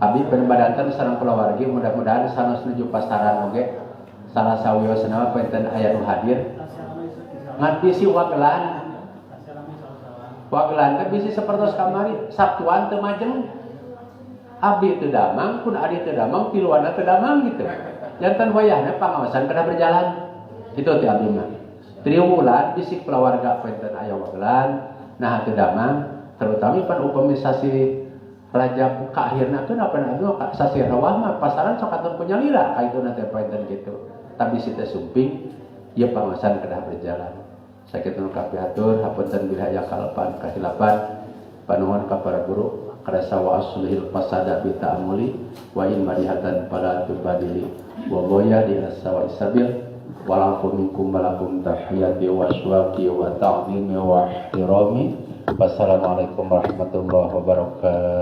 Abi penbadantan sareng kulawargi mudah-mudahan sanes nuju pasaran oge. Salah sawiosna apa enten aya nu hadir. Ngan bisi wagelan. Wagelan teh bisi sapertos kamari, Sabtuan teu majeng. Abdi teu damang, kun adi teu damang, tiluanna teu damang gitu. Janten wayahna pangawasan kada berjalan. Itu teh abdi mah. Triwulan bisi kulawarga apa enten aya wagelan, nah teu damang. Terutama pan upamisasi Rajab ka akhirna teh apa anu sasi rawah mah pasaran sok atur penyalira kaituna teh painten kitu. Tapi si teh sumping ieu pangawasan kedah berjalan. Sakitu kapiatur hapunten bila aya kalpan kahilapan panuhun ka para guru karasa wa aslihil fasada bi ta'amuli wa in marihatan fala tubadili wa boya di asawa isabil walafu minkum malakum tahiyati wa syawqi wa ta'zimi wa ihtirami. Wassalamualaikum warahmatullahi wabarakatuh.